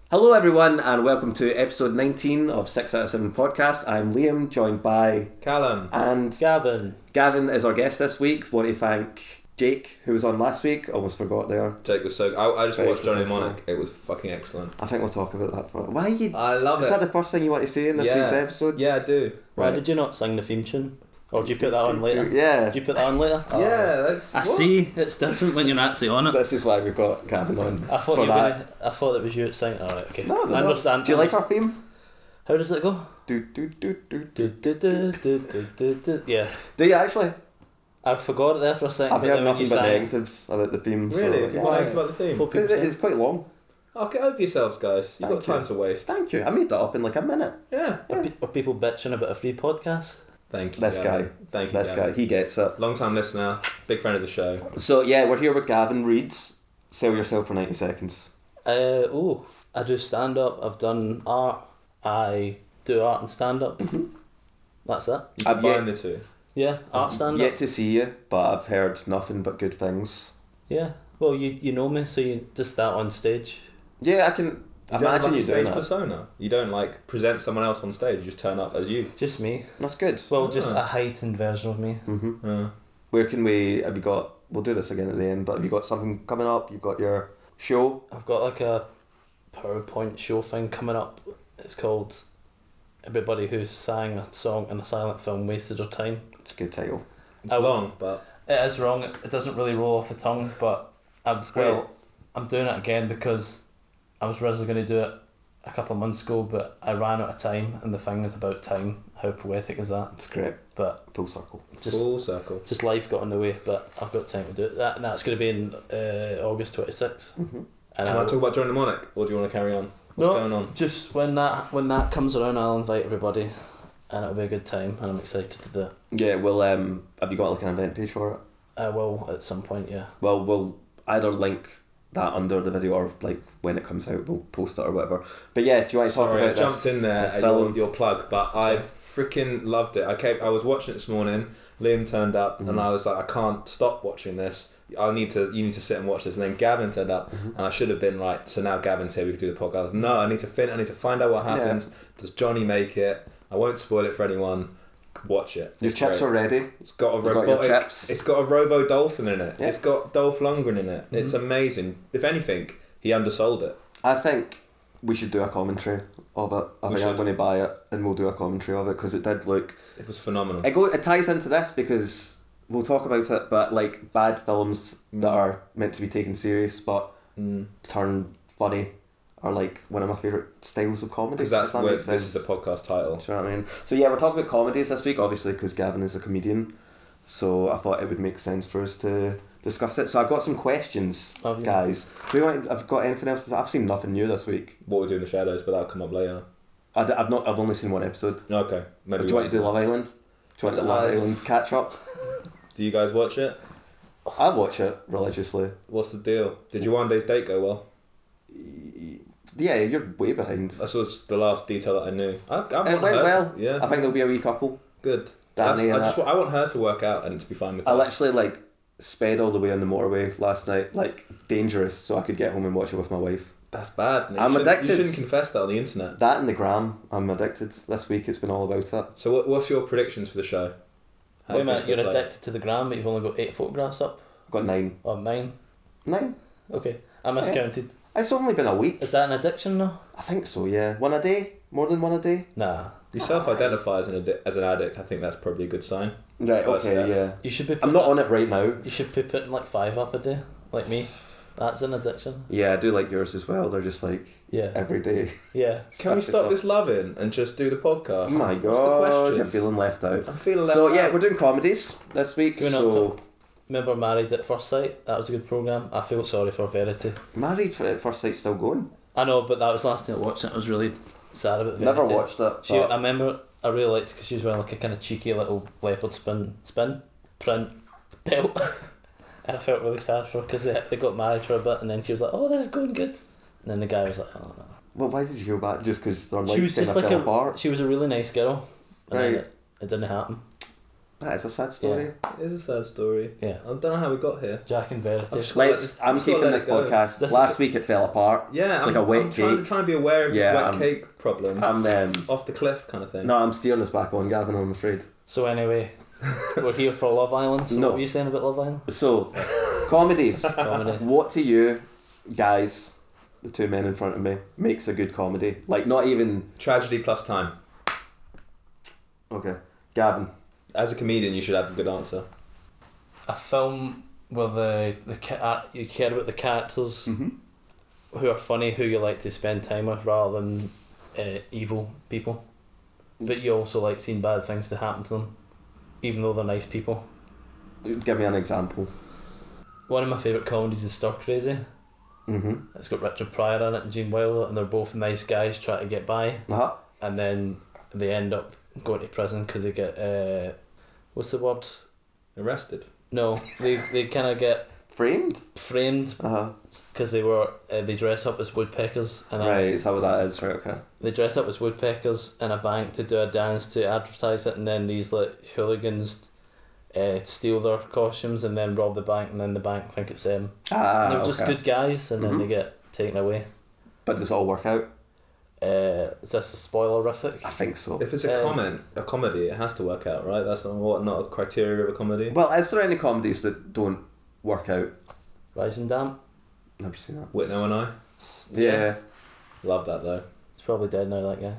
Hello everyone and welcome to episode 19 of 6 out of 7 podcast. I'm Liam, joined by Callum and Gavin. Gavin is our guest this week. Want to thank Jake, who was on last week. Almost forgot there. Jake was so... I just Very watched Johnny Mnemonic. It was fucking excellent. I think we'll talk about that for... Why you... I love Is that the first thing you want to say in this week's episode? Yeah, I do. Why did you not sing the theme tune? Or did you put that on later? Yeah. Did you put that on later? Yeah, that's... I see. It's different when you're actually on it. This is why we've got Gavin on. I thought I thought it was you singing. Alright, okay. No, I understand. Do you like our theme? How does it go? Do, do, do, do, Do, do, do, do, do, do, do. Yeah. Do you actually? I forgot it there for a second. I've heard nothing but negatives about the theme. Really? So, What about the theme? It's quite long. Oh, get over yourselves, guys. You've got time to waste. Thank you. I made that up in like a minute. Yeah. Are people bitching about a free podcast? Thank you, This Gavin. guy. Thank you, This Gavin. guy. He gets it. Long time listener, big friend of the show. So yeah, we're here with Gavin Reid. Sell yourself for 90 seconds. I do stand up. I've done art. I do art and stand up. Mm-hmm. That's it. You combine the two. Yeah, art stand up. Yet to see you, but I've heard nothing but good things. Yeah. Well, you know me, so you just start on stage. Yeah, I can imagine you doing stage that. persona. You don't like present someone else on stage. You just turn up as you. Just me. That's good. Well, just a heightened version of me. Mm-hmm. Where can we? Have you got? We'll do this again at the end. But have you got something coming up? You've got your show. I've got like a PowerPoint show thing coming up. It's called "Everybody Who Sang a Song in a Silent Film Wasted Their Time." It's a good title. It's long, but... It is wrong. It doesn't really roll off the tongue, but I'm doing it again because I was originally going to do it a couple of months ago, but I ran out of time, and the thing is about time. How poetic is that? It's great. But full circle. Full circle. Just life got in the way, but I've got time to do it. That's going to be in August 26th. Mm-hmm. And Can I talk about Johnny Mnemonic, or do you want to carry on? What's going on? Just when that comes around, I'll invite everybody, and it'll be a good time, and I'm excited to do it. Yeah. Well, have you got like an event page for it? I will at some point. Yeah. Well, we'll either link that under the video or like when it comes out we'll post it or whatever. But yeah, do you want to talk about I jumped in there at your plug, but I freaking loved it. I was watching it this morning. Liam turned up, and I was like, I can't stop watching this. You need to sit and watch this. And then Gavin turned up, and I should have been right. So now Gavin's here. We could do the podcast. No, I need to find out what happens. Yeah. Does Johnny make it? I won't spoil it for anyone. Watch it. Your chips are ready. It's got a robotic. It's got a robo dolphin in it. Yeah. It's got Dolph Lundgren in it. Mm-hmm. It's amazing. If anything, he undersold it. I think we should do a commentary of it. I think I'm going to buy it and we'll do a commentary of it because it did look... It was phenomenal. It ties into this because we'll talk about it, but like bad films that are meant to be taken serious but turn funny are like one of my favourite styles of comedy. Because that's where this is the podcast title. Do you know what I mean? So yeah, we're talking about comedies this week, obviously, because Gavin is a comedian. So I thought it would make sense for us to discuss it. So I've got some questions, guys. I've got anything else? I've seen nothing new this week. What we do in the shadows, but that'll come up later. I've only seen one episode. Okay. Maybe do you want to do Love Island? Do you want to Love Island catch up? Do you guys watch it? I watch it religiously. What's the deal? Did your one day's date go well? Yeah, you're way behind. That's the last detail that I knew. It went well. Yeah. I think there'll be a wee couple. Good. Danny I want her to work out and to be fine with that. I literally sped all the way on the motorway last night, dangerous, so I could get home and watch it with my wife. That's bad. I'm addicted. You shouldn't confess that on the internet. That and the gram. I'm addicted. This week it's been all about it. So what's your predictions for the show? Wait a minute, you're addicted to the gram, but you've only got 8 photographs up? I've got 9. Oh, 9? 9. Okay, I miscounted. It's only been a week. Is that an addiction though? I think so, yeah. One a day? More than one a day? Nah. You self-identify as an addict. I think that's probably a good sign. Right, okay, yeah. You should be. I'm not on it right now. You should be putting 5 up a day, like me. That's an addiction. Yeah, I do like yours as well. They're just every day. Yeah. Can we stop this loving and just do the podcast? Oh my God, you're feeling left out. I'm feeling left out. So yeah, we're doing comedies this week. Remember Married at First Sight? That was a good programme. I feel sorry for Verity. Married at First Sight's still going. I know, but that was the last time I watched it. I was really sad about Verity. Never watched it. I remember I really liked it because she was wearing a kind of cheeky little leopard spin print belt. And I felt really sad for her because they got married for a bit and then she was like, oh, this is going good. And then the guy was like, oh no. Well, why did you feel bad? Just because their she was life just fell apart? She was a really nice girl. And right. then it didn't happen. That is a sad story. It is a sad story. Yeah. I don't know how we got here. Jack and Verity. I'm keeping this podcast. Last week it fell apart. Yeah, it's like a wet cake. Trying to be aware of this wet cake problem. I'm off the cliff kind of thing. No, I'm steering us back on, Gavin, I'm afraid. So anyway, we're here for Love Island. So what were you saying about Love Island? So, comedies. Comedy. What to you, guys, the two men in front of me, makes a good comedy? Like, not even... Tragedy plus time. Okay. Gavin. As a comedian, you should have a good answer. A film where you care about the characters who are funny, who you like to spend time with, rather than evil people. But you also like seeing bad things to happen to them, even though they're nice people. Give me an example. One of my favourite comedies is Stir Crazy. It's got Richard Pryor in it and Gene Wilder, and they're both nice guys trying to get by. And then they end up going to prison because they get what's the word? Arrested. No, they kind of get framed because they dress up as woodpeckers and right, is that what that is? Right, okay. They dress up as woodpeckers in a bank to do a dance to advertise it, and then these like hooligans steal their costumes and then rob the bank, and then the bank think it's them. And they're just good guys, and then they get taken away. But does it all work out? Is this a spoilerific? I think so. If it's a comedy, it has to work out, right? That's not a criteria of a comedy. Well, is there any comedies that don't work out? Rising Damp. Have you seen that? Whitnell and I. Yeah. Love that though. He's probably dead now, that guy.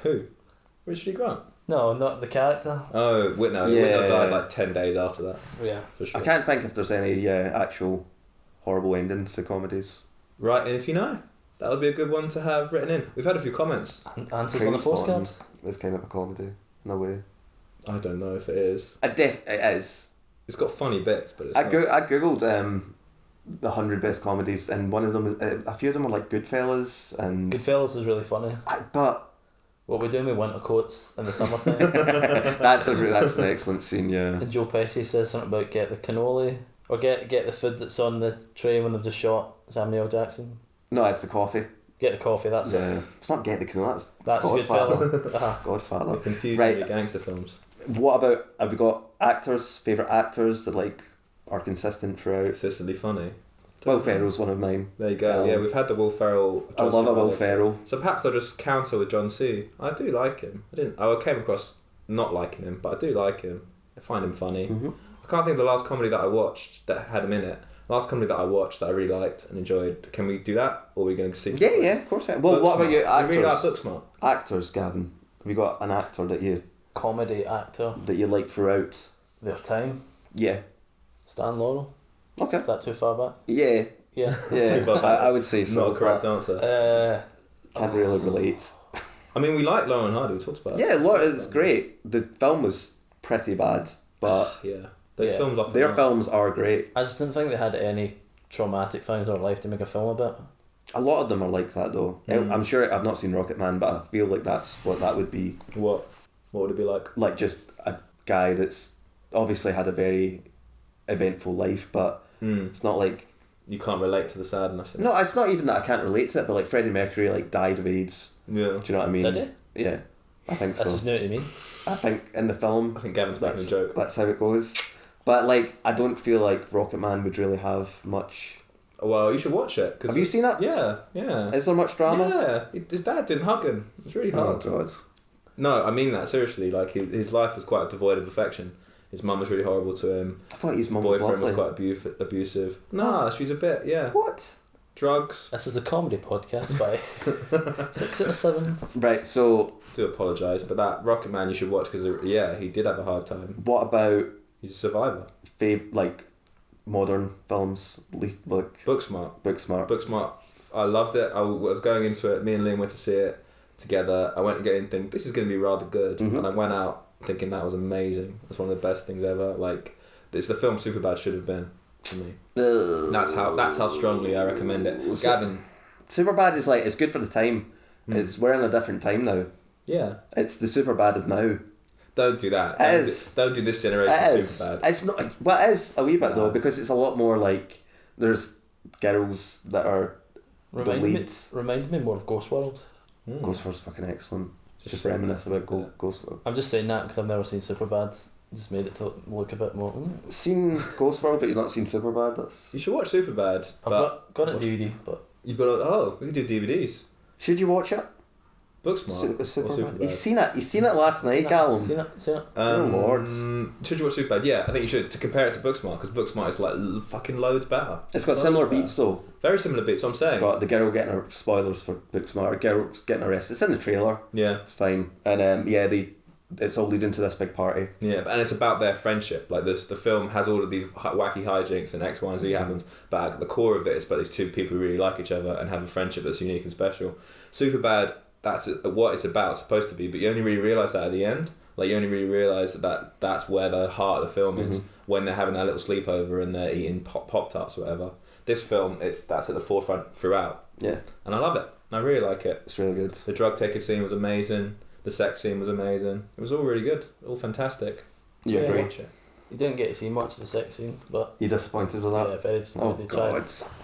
Who? Richard E. Grant? No, not the character. Oh, Whitnell. Yeah. Whitnell died like 10 days after that. Yeah, for sure. I can't think if there's any actual horrible endings to comedies. Right, and if you know, that would be a good one to have written in. We've had a few comments. Answers on the postcard. It's kind of a comedy, in a way. I don't know if it is. It is. It's got funny bits, but it's I googled the 100 best comedies, and one of them is a few of them are like Goodfellas and. Goodfellas is really funny. But what we're doing with winter coats in the summertime. that's an excellent scene, yeah. And Joe Pesci says something about get the cannoli or get the food that's on the tray when they've just shot Samuel L. Jackson. No, it's the coffee. Get the coffee. That's it. It's not get the cannoli. That's Goodfellas. Godfather. You're confusing the gangster films. What about, have we got favourite actors that like are consistent throughout? Consistently funny. Will Ferrell's one of mine. There you go. Yeah, we've had the Will Ferrell. I love a Will Ferrell. So perhaps I'll just counter with John C. I do like him. I came across not liking him, but I do like him. I find him funny. I can't think of the last comedy that I watched that had him in it. The last comedy that I watched that I really liked and enjoyed. Can we do that, or are we going to see? Yeah, of course. Well, what about you, actors? I really like Booksmart. Actors, Gavin. Have you got an actor that you comedy actor that you like throughout their time? Yeah. Stan Laurel. Okay. Is that too far back? Yeah. Yeah. Yeah. Too far back. I would say so. Not a correct answer. Can't really relate. I mean, we like Lauren Hardy. We talked about it. Yeah, it's great. The film was pretty bad, but yeah, those films often their films are great. I just didn't think they had any traumatic things in their life to make a film about. A lot of them are like that though. I'm sure I've not seen Rocket Man, but I feel like that's what that would be. What would it be like? Like just a guy that's obviously had a very eventful life, but it's not like you can't relate to the sadness. No, it's not even that I can't relate to it, but like Freddie Mercury like died of AIDS. Yeah. Do you know what I mean? Did he? Yeah, I think so. This is new to me. I think in the film, I think Gavin's making a joke. That's how it goes. But like, I don't feel like Rocket Man would really have much. Well, you should watch it. Have you seen it? Yeah, yeah. Is there much drama? Yeah, his dad didn't hug him. It's really hard. Oh God. No, I mean that seriously. Like his life was quite devoid of affection. His mum was really horrible to him. I thought his mum was boyfriend lovely. was quite abusive. Nah, she's a bit, yeah. What? Drugs. This is a comedy podcast by 6 out of 7. Right, so do apologise, but that Rocket Man you should watch because he did have a hard time. What about? He's a survivor. Like modern films, like Booksmart. Booksmart. I loved it. I was going into it. Me and Liam went to see it together. I went to get in, think this is going to be rather good, and I went out thinking that was amazing. It's one of the best things ever. Like, it's the film Superbad should have been for me. That's how strongly I recommend it. Gavin. Superbad is like, it's good for the time. We're in a different time now. Yeah. It's the Superbad of now. Don't do that. Don't do this generation Superbad. It's not. Well, it is a wee bit though, because it's a lot more like there's girls that are the leads. Reminded me more of Ghost World. Ghost World's fucking excellent. Just reminisce about Ghost World. I'm just saying that because I've never seen Superbad. Just made it to look a bit more. Seen Ghost World, but you've not seen Superbad. That's... You should watch Superbad. I've got it DVD, but you've got we could do DVDs. Should you watch it? Booksmart. Superbad. He's seen it last night, Callum. Seen it. Oh Lord. Should you watch Superbad? Yeah, I think you should, to compare it to Booksmart, because Booksmart is like fucking loads better. It's got similar beats though. Very similar beats. So I'm saying. It's got the girl getting her spoilers for Booksmart. Girl getting arrested. It's in the trailer. Yeah, it's fine. And it's all leading to this big party. Yeah, and it's about their friendship. Like the film has all of these wacky hijinks and X, Y, and Z happens, but at the core of it is about these two people who really like each other and have a friendship that's unique and special. Superbad, that's what it's about, supposed to be, but you only really realise that at the end. Like you only really realise that's where the heart of the film is, when they're having that little sleepover and they're eating Pop-Tarts or whatever. This film, that's at the forefront throughout. Yeah. And I love it. I really like it. It's really good. The drug taker scene was amazing. The sex scene was amazing. It was all really good. All fantastic. You agree? You didn't get to see much of the sex scene, but... You disappointed with that? Yeah, very disappointed.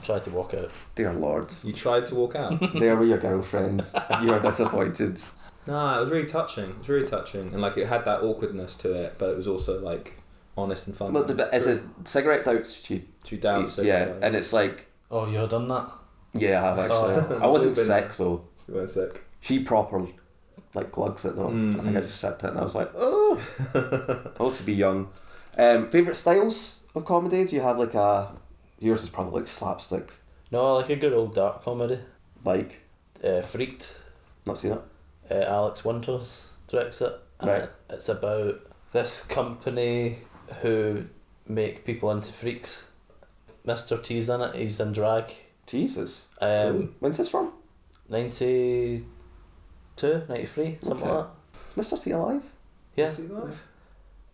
Tried to walk out. Dear Lord. You tried to walk out? There were your girlfriends and you were disappointed. No, it was really touching. It was really touching. And like it had that awkwardness to it, but it was also like honest and fun. But is it cigarette doubts? She down cigarette. Yeah, and it's like... Oh, you have done that? Yeah, I have actually. I wasn't sick though. You weren't sick? She proper... like glugs it though. I think I just sipped it and I was like, oh, to be young. Favourite styles of comedy? Do you have like yours is probably like slapstick. No, like a good old dark comedy. Like? Freaked. Not seen it. Alex Winters directs it. Right. It's about this company who make people into freaks. Mr. T's in it, he's in drag. Jesus. When's this from? 92, 93, something like that. Mr. T alive? Yeah. Is he alive?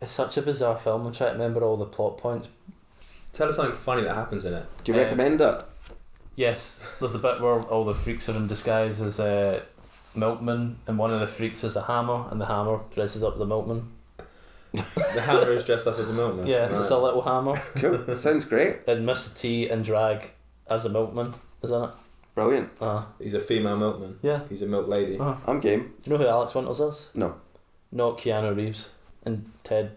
It's such a bizarre film. I'm trying to remember all the plot points. Tell us something funny that happens in it. Do you recommend it? Yes. There's a bit where all the freaks are in disguise as milkmen, and one of the freaks is a hammer, and the hammer dresses up as a milkman. The hammer is dressed up as a milkman? Yeah, right. It's a little hammer. Cool. Sounds great. And Mr. T in drag as a milkman is in it. Brilliant. He's a female milkman. Yeah. He's a milk lady. I'm game. Do you know who Alex Winters is? No. Not Keanu Reeves. And Ted.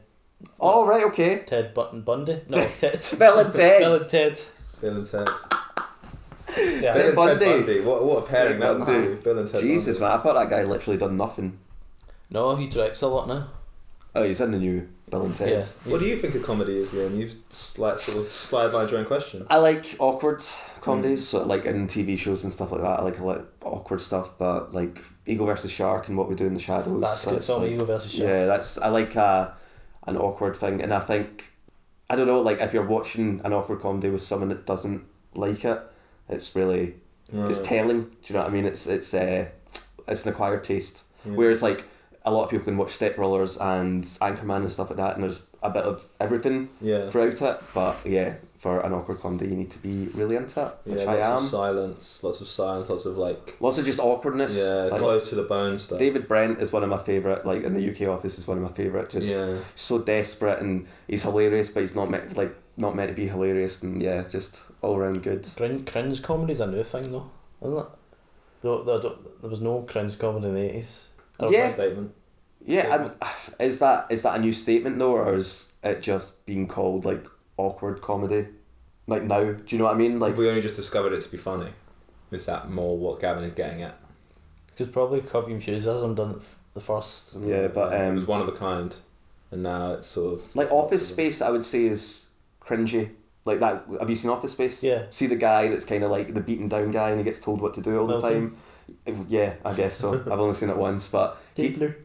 Oh, right, okay. Ted Bundy? No, Ted. Bill and Ted. Bill and Ted. Bill and Ted. Yeah. Ted Bundy. Bundy. What a pairing that would be. Bill and Ted Jesus, Bundy. man, I thought that guy literally done nothing. No, he directs a lot now. Oh, he's in the new Bill and Ted. Yeah. What do you think of comedy is, Liam? You've like sort of slide by your own question. I like awkward comedies, so like in TV shows and stuff like that. I like awkward stuff, but like Eagle versus Shark and What We Do in the Shadows. That's a good film, like, Eagle versus Shark. Yeah, I like an awkward thing, and I think, I don't know, like if you're watching an awkward comedy with someone that doesn't like it, it's really, it's telling. Do you know what I mean? It's an acquired taste. Yeah. Whereas like a lot of people can watch Step Brothers and Anchorman and stuff like that, and there's a bit of everything throughout it. But yeah, for an awkward comedy, you need to be really into it, which I am. Lots of silence, lots of like... Lots of just awkwardness. Yeah, like, close to the bone stuff. David Brent is one of my favourite, like in the UK office is one of my favourite. Just so desperate, and he's hilarious, but he's not meant to be hilarious, and yeah, just all around good. Cringe comedy's a new thing though, isn't it? There was no cringe comedy in the 80s. Yeah. Statement. Yeah, is that a new statement though, or is it just being called like awkward comedy? Like now, do you know what I mean? Like, we only just discovered it to be funny. Is that more what Gavin is getting at? Because probably Curb Your Enthusiasm done the first. Yeah, but it was one of a kind, and now it's sort of like Office Space. I would say is cringy. Like that. Have you seen Office Space? Yeah. See the guy that's kind of like the beaten down guy, and he gets told what to do all the time. Yeah, I guess so. I've only seen it once, but Stapler.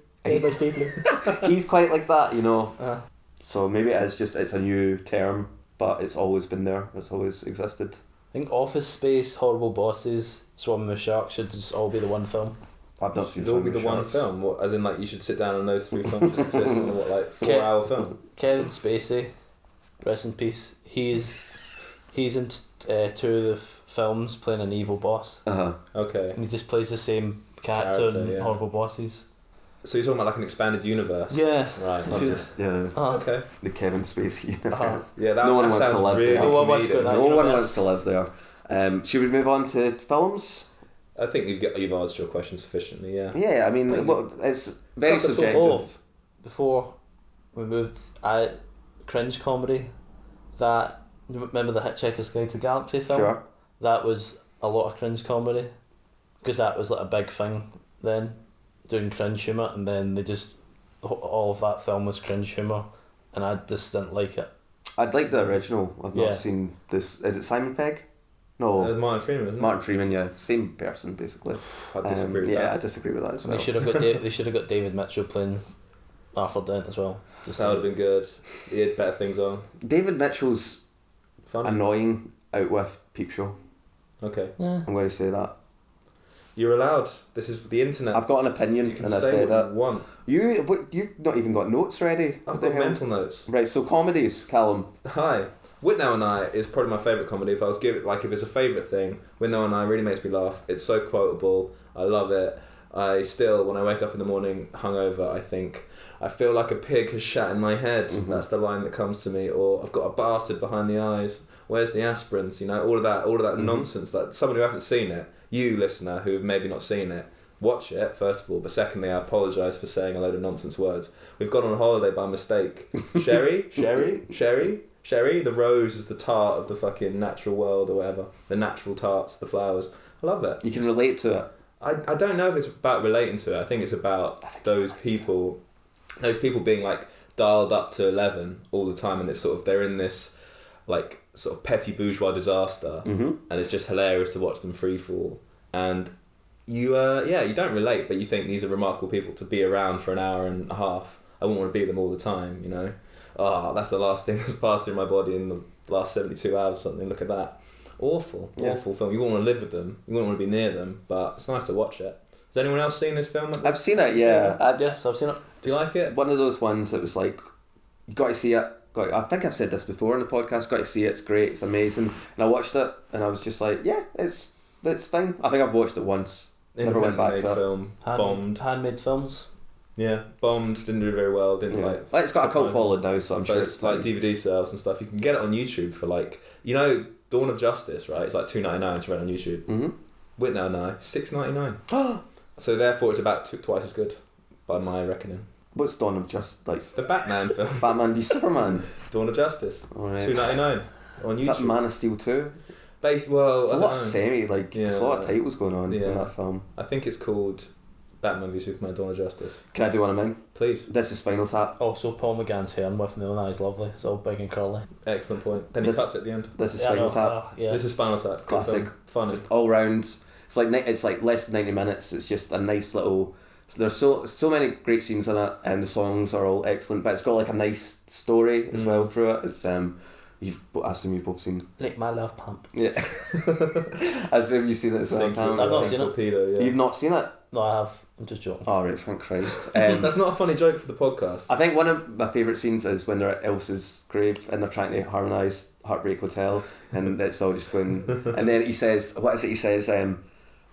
He's quite like that, you know. So maybe it's a new term, but it's always been there. It's always existed. I think Office Space, Horrible Bosses, Swimming with Sharks should just all be the one film. I've not seen. It all be the one film. What, as in like you should sit down and those 3 films should exist in a 4-hour film. Kevin Spacey, rest in peace. He's in 2 of the films playing an evil boss. Okay. And he just plays the same character in Horrible Bosses. So you're talking about like an expanded universe? Yeah. Right. Not just okay. The Kevin Spacey universe. Yeah, no one wants to live there. No one wants to live there. Should we move on to films? I think you've answered your question sufficiently. Yeah. Yeah, I mean, it's very subjective. Before we moved. Cringe comedy. That, remember the Hitchhiker's Guide to the Galaxy film? Sure. That was a lot of cringe comedy, because that was like a big thing then, doing cringe humour, and then they just, all of that film was cringe humour, and I just didn't like it. I'd like the original. I've not seen this. Is it Simon Pegg? No. Martin Freeman, isn't it? Martin Freeman, yeah. Same person, basically. I disagree with that. Yeah, I disagree with that as well. They should have got David Mitchell playing Arthur Dent as well. That would have been good. He had better things on. David Mitchell's Funny. annoying out with Peep Show. Okay. Yeah. I'm going to say that. You're allowed. This is the internet. I've got an opinion, You can and I say said what that. you want. You've not even got notes ready. I've What the got hell? mental notes. Right, so comedies, Callum. Hi. Whitnell and I is probably my favourite comedy. If I was give it, like, if it's a favourite thing, Whitnell and I really makes me laugh. It's so quotable. I love it. I still, when I wake up in the morning hungover, I think, I feel like a pig has shat in my head. Mm-hmm. That's the line that comes to me. Or I've got a bastard behind the eyes. Where's the aspirins? You know, all of that Mm-hmm. nonsense. That someone who hasn't seen it, you listener who have maybe not seen it, watch it first of all. But secondly, I apologise for saying a load of nonsense words. We've gone on holiday by mistake. Sherry, the rose is the tart of the fucking natural world or whatever. The natural tarts, the flowers. I love it. You can relate to it. I don't know if it's about relating to it. I think it's about those people being like dialed up to 11 all the time, and it's sort of, they're in this like sort of petty bourgeois disaster, and it's just hilarious to watch them free fall. And you don't relate, but you think these are remarkable people to be around for an hour and a half. I wouldn't want to be them all the time, you know. That's the last thing that's passed through my body in the last 72 hours or something. Look at that. Awful film. You wouldn't want to live with them. You wouldn't want to be near them, but it's nice to watch it. Has anyone else seen this film? I've seen it, yeah. Yes, I've seen it. Do you like it? One of those ones that was like, you got to see it. I think I've said this before in the podcast, got to see it, it's great, it's amazing. And I watched it, and I was just like, yeah, it's fine. I think I've watched it once. Never went back to it. Film. Bombed. Handmade films. Yeah, bombed, didn't do very well, Well, it's got a cult following now, so I'm sure it's like DVD sales and stuff. You can get it on YouTube for like, you know, Dawn of Justice, right? It's like $2.99 to rent on YouTube. Mm-hmm. Whitnell and I, $6.99. So therefore it's about twice as good, by my reckoning. What's Dawn of Justice, like? The Batman film. Batman v Superman. Dawn of Justice. Right. $2.99 on YouTube. Is that Man of Steel 2? There's a lot of there's a lot of titles going on in Yeah. that film. I think it's called Batman v Superman, Dawn of Justice. Can I do one of mine? Please. This is Spinal Tap. Also, Paul McGann's hair and with the other eye is lovely. It's all big and curly. Excellent point. Then he cuts it at the end. This is Spinal Tap. Yeah. This is Spinal Tap. Classic. Funny. Just all round. It's like less than 90 minutes. It's just a nice little. There's so many great scenes in it, and the songs are all excellent. But it's got like a nice story as well through it. It's I assume you've both seen. Like My Love Pump. Yeah. I assume you've seen it as well. I've not seen it. Torpedo, yeah. You've not seen it? No, I have. I'm just joking. Oh right, thank Christ. That's not a funny joke for the podcast. I think one of my favourite scenes is when they're at Elsa's grave and they're trying to harmonise Heartbreak Hotel, and it's all just going. And then he says, "What is it?" He says,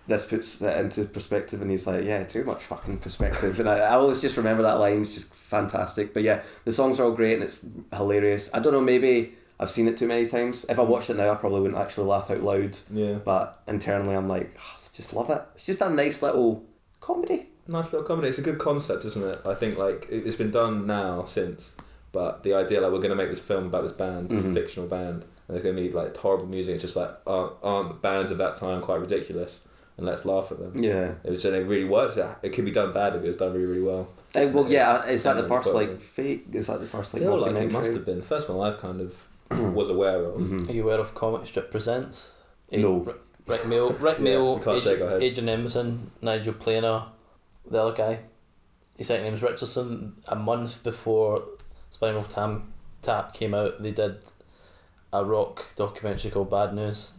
"This puts it into perspective," and he's like, "Yeah, too much fucking perspective." And I always just remember that line. It's just fantastic. But yeah, the songs are all great and it's hilarious. I don't know, maybe I've seen it too many times. If I watched it now, I probably wouldn't actually laugh out loud. Yeah. But internally, I'm like, I just love it. It's just a nice little comedy. Nice little comedy. It's a good concept, isn't it? I think like it's been done now since, but the idea like we're going to make this film about this band, this fictional band, and there's going to be like horrible music. It's just like aren't the bands of that time quite ridiculous? And let's laugh at them. Yeah. It really works. It could be done bad if it was done really, really well. Well, yeah. Is that the first like fake? Is that the first like? I feel like it documentary? must have been the first one I've kind of was aware of. Are you aware of Comic Strip Presents? No. Rick Mail, Adrian Emerson, Nigel Planer, the other guy. His second name's Richardson. A month before Spinal Tap came out, they did a rock documentary called Bad News,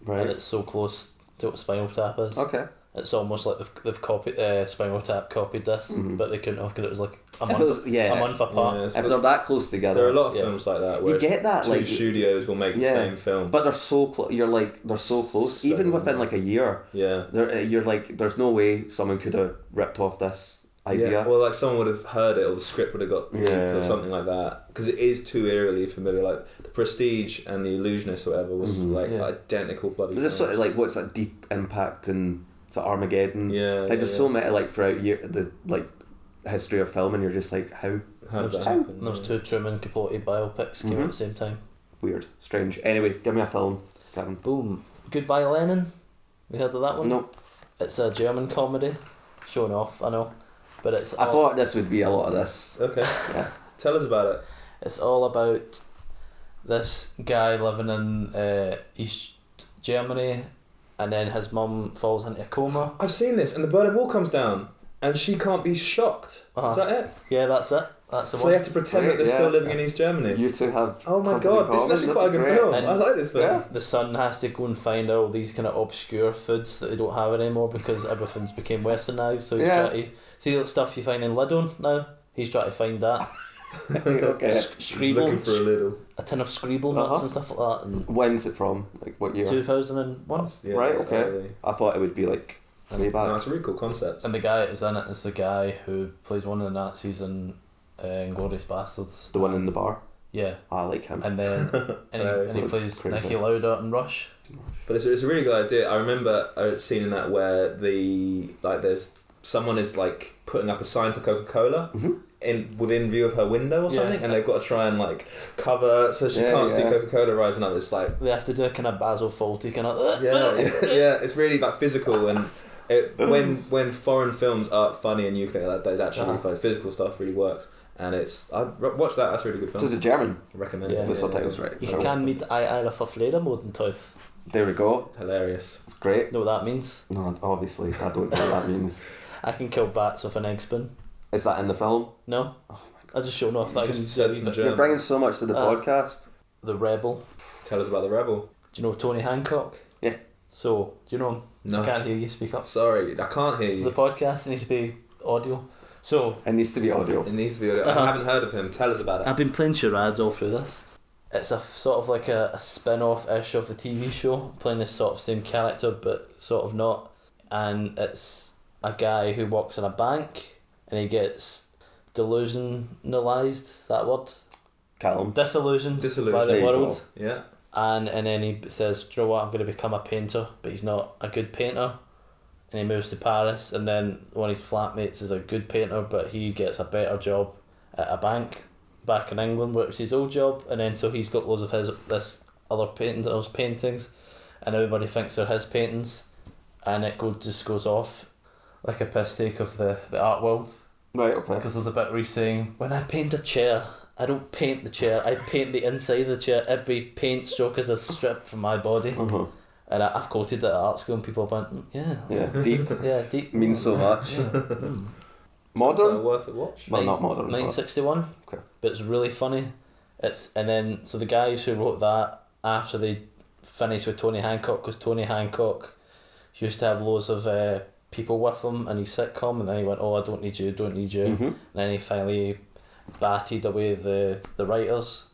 Right. and it's so close to what Spinal Tap is. Okay. It's almost like they've copied Spinal Tap copied this, but they couldn't have because it was like a month apart. Yeah, if they're that close together, there are a lot of films like that where you get that two studios will make the same film, but they're so close. You're like they're so close, even within like a year. Yeah, you're like there's no way someone could have ripped off this idea. Yeah, well, like someone would have heard it, or the script would have got leaked or something like that, because it is too eerily familiar. Like The Prestige and The Illusionist, or whatever, was identical bloody. There's sort of like what's that Deep Impact and it's like Armageddon. Yeah, like there's so many like throughout the like history of film, and you're just like, how did that happen? Those two Truman Capote biopics came out at the same time. Weird, strange. Anyway, give me a film, Gavin. Boom. Goodbye Lenin. We heard of that one? No. It's a German comedy. Showing off, I know. But it's I thought this would be a lot of this. Okay. Yeah. Tell us about it. It's all about this guy living in East Germany, and then his mum falls into a coma. I've seen this, and the Berlin Wall comes down, and she can't be shocked. Is that it? Yeah, that's it. That's the so one. they have to pretend that they're still living in East Germany. You two have. Oh my god, this is actually quite a good film. And I like this film. the son has to go and find all these kind of obscure foods that they don't have anymore because everything's became westernised. So he's trying to see the stuff you find in Lidl now. He's trying to find that. Okay. He's looking for a little. A tin of Screeble nuts and stuff like that. And when's it from? Like what year? 2001. Yeah, right. Okay. I thought it would be like way back. No, it's a really cool concept. And the guy is in it is the guy who plays one of the Nazis in Inglourious Bastards. The one in the bar. Yeah. I like him. And then and he plays crazy. Niki Lauda in Rush. But it's a really good idea. I remember a scene in that where there's someone is like putting up a sign for Coca-Cola within view of her window or something, and they've got to try and like cover so she can't see Coca-Cola rising up. It's like they have to do a kind of Basil Fawlty kind of yeah. It's really like physical, and when foreign films are funny and you think that is actually really funny, physical stuff really works. And I watch that. That's a really good film. So is it German? I recommend Yeah. it. The subtitles right. You can meet Eier for Fledermausenteuff. There we go. Hilarious. It's great. Know what that means? No, obviously I don't know what that means. I can kill bats with an egg spoon. Is that in the film? No. Oh my god. I just showing off that I can Just do a said wee some bit. German. You're bringing so much to the podcast. The Rebel. Tell us about the Rebel. Do you know Tony Hancock? Yeah. So, do you know him? No. I can't hear you, speak up. Sorry, I can't hear you. The podcast needs to be audio. So, It needs to be audio. It needs to be. I haven't heard of him. Tell us about it. I've been playing charades all through this. It's a sort of like a spin-off-ish of the TV show, playing this sort of same character, but sort of not. And it's a guy who works in a bank, and he gets delusionalized, is that a word? Callum. Disillusioned by Disillusioned. the There you world. go. Yeah. And then he says, do you know what, I'm going to become a painter, but he's not a good painter. And he moves to Paris, and then one of his flatmates is a good painter, but he gets a better job at a bank back in England, which is his old job. And then so he's got loads of this other painter's paintings, and everybody thinks they're his paintings, and it just goes off like a piss take of the art world. Right, okay. Because there's a bit where he's saying, when I paint a chair, I don't paint the chair, I paint the inside of the chair. Every paint stroke is a strip from my body. And I've quoted it at art school, and people went, Yeah, deep. yeah, deep. Means so much. Yeah. Modern? So worth a watch. Well, not modern. 1961. Okay. But it's really funny. So the guys who wrote that after they finished with Tony Hancock, because Tony Hancock used to have loads of people with him in his sitcom, and then he went, I don't need you. And then he finally batted away the writers,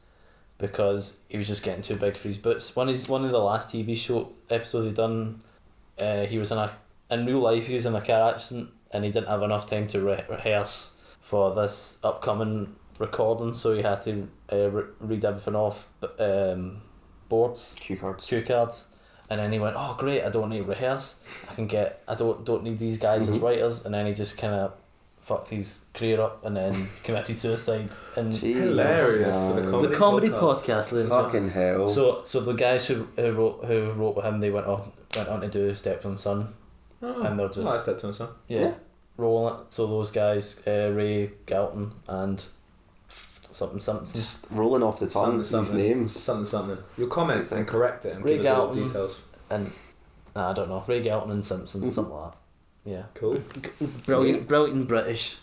because he was just getting too big for his boots. One of the last TV show episodes he done, he was in real life he was in a car accident, and he didn't have enough time to rehearse for this upcoming recording, so he had to read everything off boards, Cue cards. and then he went, oh great, I don't need to rehearse, I don't need these guys as writers, and then he just kind of fucked his career up and then committed suicide. And hilarious for the comedy podcast, ladies and Fucking hell. So the guys who wrote with him, they went on to do Stepson Son, and they're just Stepson Son. Yeah, rolling it. So those guys, Ray Galton and something. Just rolling off the tongue. These names. Something. You'll comment and correct it and Ray give us all Galton the details. And I don't know, Ray Galton and Simpson, something like that. Yeah. Cool. Brilliant British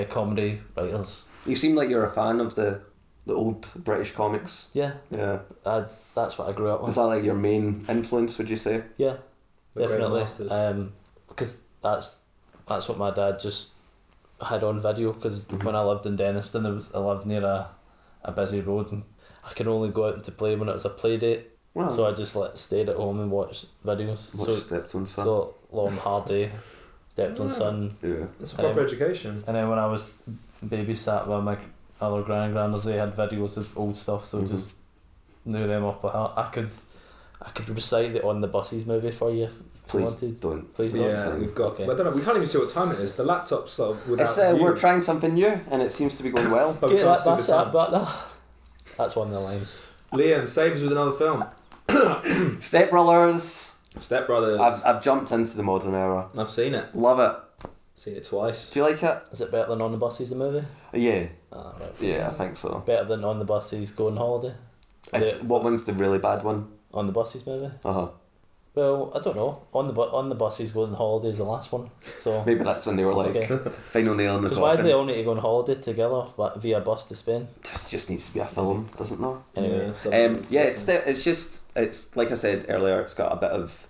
comedy writers. You seem like you're a fan of the old British comics. Yeah. Yeah. That's what I grew up with. Is that like your main influence, would you say? Yeah. The Great Definitely. Masters. Because that's what my dad just had on video, because when I lived in Denniston, I lived near a busy road, and I could only go out to play when it was a play date. Wow. So I just stayed at home and watched videos. Stepson Son. So Long Hard Day, Stepson Son. Yeah. It's a proper education. And then when I was babysat by my other grandmas, they had videos of old stuff, so just knew them up by heart. I could recite the On the Buses movie for you Please wanted? don't. Please don't. Yeah, we've got. Okay. I don't know. We can't even see what time it is. The laptop's sort of without view. We're trying something new, and it seems to be going well. But we Get can't that see the bass time. up, but no. That's one of the lines. Liam, save us with another film. Step Brothers. Step Brothers. I've jumped into the modern era. I've seen it. Love it. Seen it twice. Do you like it? Is it better than On the Buses, the movie? Yeah. Ah, right. Yeah, I think so. Better than On the Buses, Go on Holiday? What one's the really bad one? On the Buses movie? Uh-huh. Well, I don't know. On the Buses, Go on Holiday is the last one. So Maybe that's when they were like, okay. final nail in the Because why do coffin. they all need to go on holiday together via bus to Spain? This just needs to be a film, doesn't it? Anyway. It's like I said earlier, it's got a bit of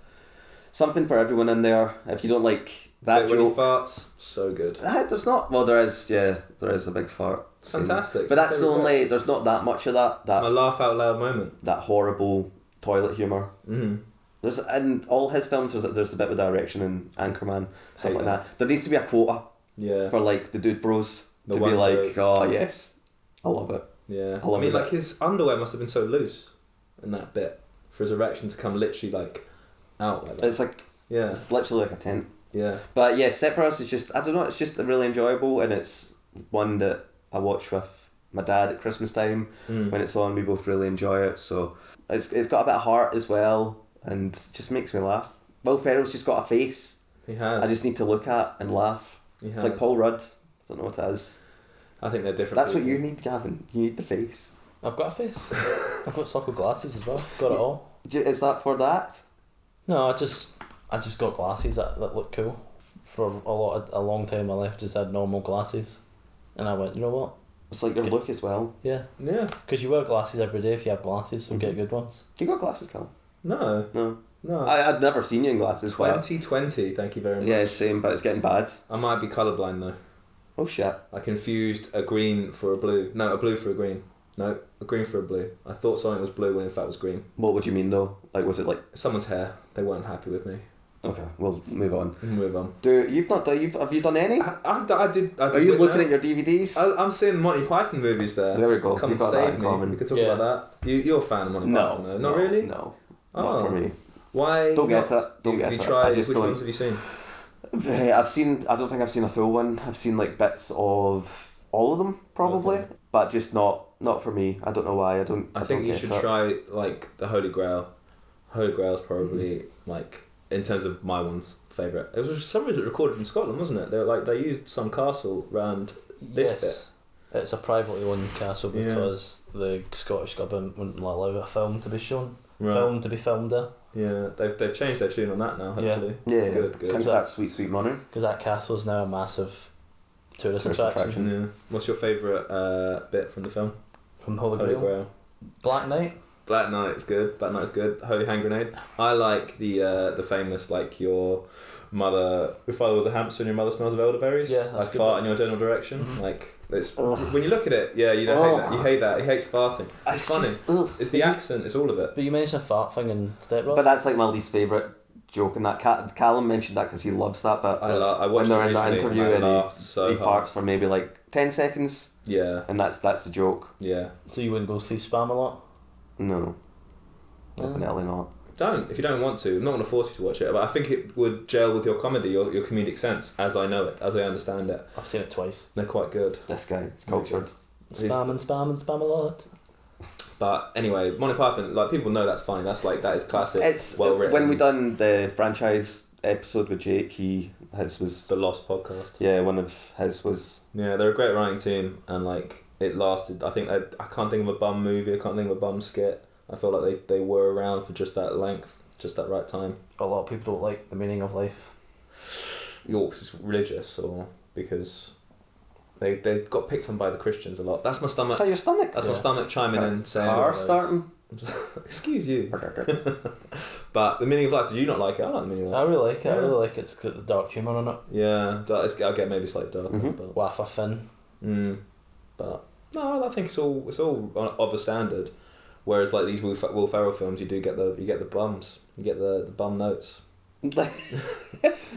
something for everyone in there. If you don't like that When he joke, farts, so good. there's not. Well, there is a big fart. It's fantastic. But that's the Favourite only. There's not that much of that. my laugh out loud moment. That horrible toilet humor. Mm-hmm. There's in all his films. There's the bit with direction and Anchorman, stuff Hate like that. that. There needs to be a quota Yeah. for like the dude bros The to one be like, joke. oh yes, I love it. Yeah. I love mean, it. like his underwear must have been so loose in that bit for his erection to come literally like out like that. It's like Yeah. it's literally like a tent. Yeah. But yeah, Step Brothers is just, I don't know, it's just really enjoyable, and it's one that I watch with my dad at Christmas time. When it's on, we both really enjoy it. So it's got a bit of heart as well, and just makes me laugh. Will Ferrell's just got a face He has. I just need to look at and laugh. He It's has. like Paul Rudd. I don't know what it is. I think they're different. That's what people. you need, Gavin. You need the face. I've got a face. I've got circle glasses as well. Got it all. Is that for that? No, I just got glasses that look cool. For a long time, my life just had normal glasses, and I went, you know what? It's like your look as well. Yeah, Yeah. because you wear glasses every day if you have glasses, so get good ones. You got glasses, Cal? No. No. No. I'd never seen you in glasses. but- 2020. Thank you very much. Yeah, same, but it's getting bad. I might be colourblind though. Oh shit. I confused a green for a blue. No, a blue for a green. No, a green for a blue. I thought something was blue when in fact it was green. What would you mean though? Like, was it like? Someone's hair. They weren't happy with me. Okay, we'll move on. Move on. Have you done any? I did. Are you looking at your DVDs? I'm seeing Monty Python movies there. There we go. Come We've and got that save in me. common. We could talk Yeah. about that. You're a fan of Monty Python though? Not really? No. Oh. Not for me. Why? Don't get not? it. Don't get Have it. you tried? I just Which don't- ones have you seen? I've seen. I don't think I've seen a full one. I've seen like bits of all of them probably, Okay. but just not for me. I don't know why. I don't. I think don't you get should it. try like the Holy Grail. Holy Grail's probably like in terms of my one's favourite. It was for some reason recorded in Scotland, wasn't it? They used some castle around this bit. It's a privately owned castle Yeah. because the Scottish government wouldn't allow a film to be shown. Right. Film to be filmed there. Yeah, they've changed their tune on that now. Hopefully. Yeah, Good. It's kind of that sweet money. Because that castle is now a massive tourist Tourist attraction. Yeah. What's your favourite bit from the film? From Holy Holy Grail. Grail. Black Knight. Black Knight's good. Black Knight's good. Holy Hand Grenade. I like the famous like your father was a hamster and your mother smells of elderberries. Yeah, I that's good. fart in your general direction. Mhm. Like it's Ugh. when you look at it, yeah, you don't hate that. You hate that. He hates farting. It's funny. It's the accent. It's all of it. But you mentioned a fart thing in Step Brothers. But that's like my least favourite joke in that. Callum mentioned that because he loves that bit. I when watched they're it in that recently interview and I and laughed so he hard. farts for maybe like 10 seconds, Yeah, and that's the joke. yeah. So you wouldn't go see Spam a lot? No, definitely not. Don't if you don't want to. I'm not going to force you to watch it, but I think it would gel with your comedy, your comedic sense, as I know it, as I understand it. I've seen it twice. They're quite good. This guy, it's cultured. Spam and spam and spam a lot. But anyway, Monty Python, like people know that's funny. That is classic. It's well written. when we done the franchise episode with Jake. His was the Lost podcast. one of his was. Yeah, they're a great writing team, and like it lasted. I think I can't think of a bum movie. I can't think of a bum skit. I feel like they were around for just that length, just that right time. A lot of people don't like The Meaning of Life. York's is religious, or because they got picked on by the Christians a lot. That's my stomach. Is that your stomach? That's my stomach chiming in saying. Car starting. Excuse you. But The Meaning of Life. Did you not like it? I like The Meaning of I Life. really like it. Yeah. I really like it. It's got the dark humour in it. Yeah, I'll get maybe slightly darker, Mhm. but. Waffa Finn. But no, I think it's all of a standard. Whereas like these Will Ferrell films, you get the bums, you get the bum notes.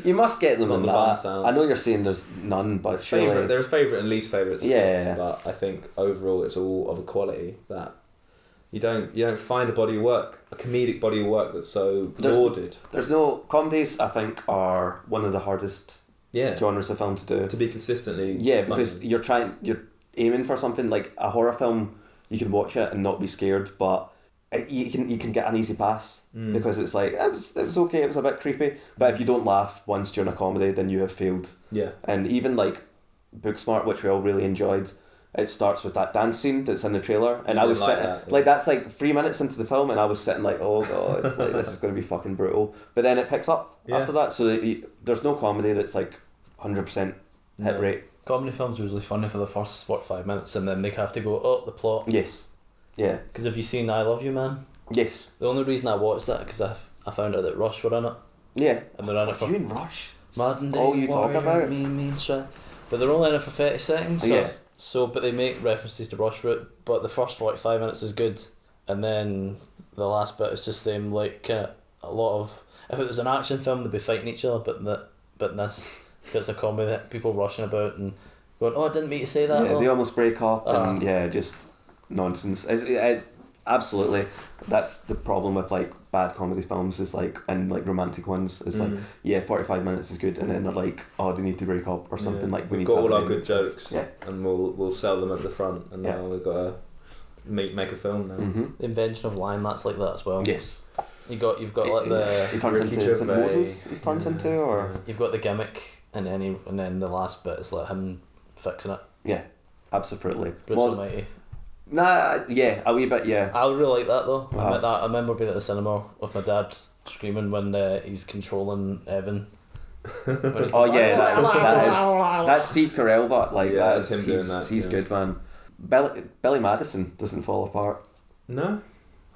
You must get them Not in the bum that. sounds. I know you're saying there's none, but There's favourite and least favourite skits, Yeah. but I think overall it's all of a quality that You don't find a body of work, a comedic body of work that's so lauded. There's no comedies. I think are one of the hardest genres of film to do. To be consistently. Yeah, because you're aiming for something like a horror film. You can watch it and not be scared, but you can get an easy pass because it's like it was okay. It was a bit creepy, but if you don't laugh once during a comedy, then you have failed. Yeah. And even like Booksmart, which we all really enjoyed. It starts with that dance scene that's in the trailer, and I was sitting like that's like 3 minutes into the film, and I was sitting like, oh god, it's like this is going to be fucking brutal. But then it picks up after that, so there's no comedy that's like 100% hit rate. Comedy films are usually funny for the first 45 minutes, and then they have to go the plot. Yes, yeah. Because have you seen I Love You Man? Yes. The only reason I watched that because I found out that Rush were in it. Yeah. And they're in it for you in Rush? Modern Day All you talk about? Mean Strike. But they're only in it for 30 seconds. So So, but they make references to Rush for it, but the first 45 minutes is good, and then the last bit is just them like kind of a lot of. If it was an action film, they'd be fighting each other, but in this, it's a comedy that people rushing about and going, "Oh, I didn't mean to say that." Yeah, they almost break up and just nonsense. It's absolutely that's the problem with like bad comedy films is like and like romantic ones is like 45 minutes is good and then they're like they need to break up or something like we've got all our good jokes and we'll sell them at the front and now we've got to make a film now. The invention of lime, that's like that as well. Yes. You've got like the he turns into St. Moses he turns into or you've got the gimmick and then the last bit is like him fixing it. Yeah, absolutely. Bruce Almighty. Nah, yeah, a wee bit, yeah. I really like that though. I remember being at the cinema with my dad screaming when he's controlling Evan. That's Steve Carell, but like that's him doing that. He's good, man. Billy Madison doesn't fall apart. No,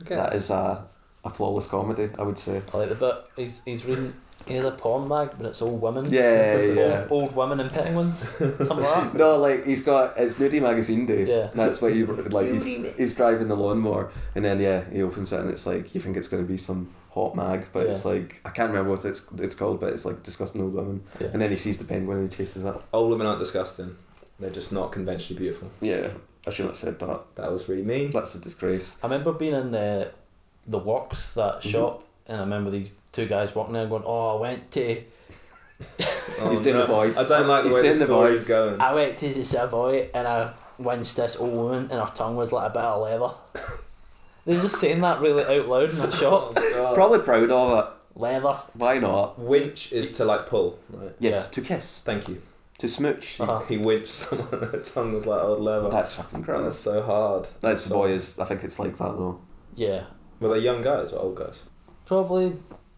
okay. That is a flawless comedy, I would say. I like the bit he's reading. He has a porn mag, but it's old women. Yeah. Old women and penguins, something like that. No, like it's Nudie Magazine Day. Yeah. That's what he's driving the lawnmower, and then he opens it and it's like you think it's going to be some hot mag, but it's like I can't remember what it's called, but it's like disgusting old women. Yeah. And then he sees the penguin and he chases it. Old women aren't disgusting. They're just not conventionally beautiful. Yeah, I shouldn't have said that. That was really mean. That's a disgrace. I remember being in the Works, that shop. And I remember these two guys walking there going, I went to... He's doing the voice. I don't like the way the story's going. I went to the Savoy and I winced this old woman and her tongue was like a bit of leather. They're just saying that really out loud in the shop. Probably proud of it. Leather. Why not? Winch is to like pull, right? Yes, to kiss. Thank you. To smooch. He winched someone and her tongue was like old leather. That's fucking gross. That's so hard. That's the boy is, I think it's like that though. Yeah. Were they young guys or old guys? Probably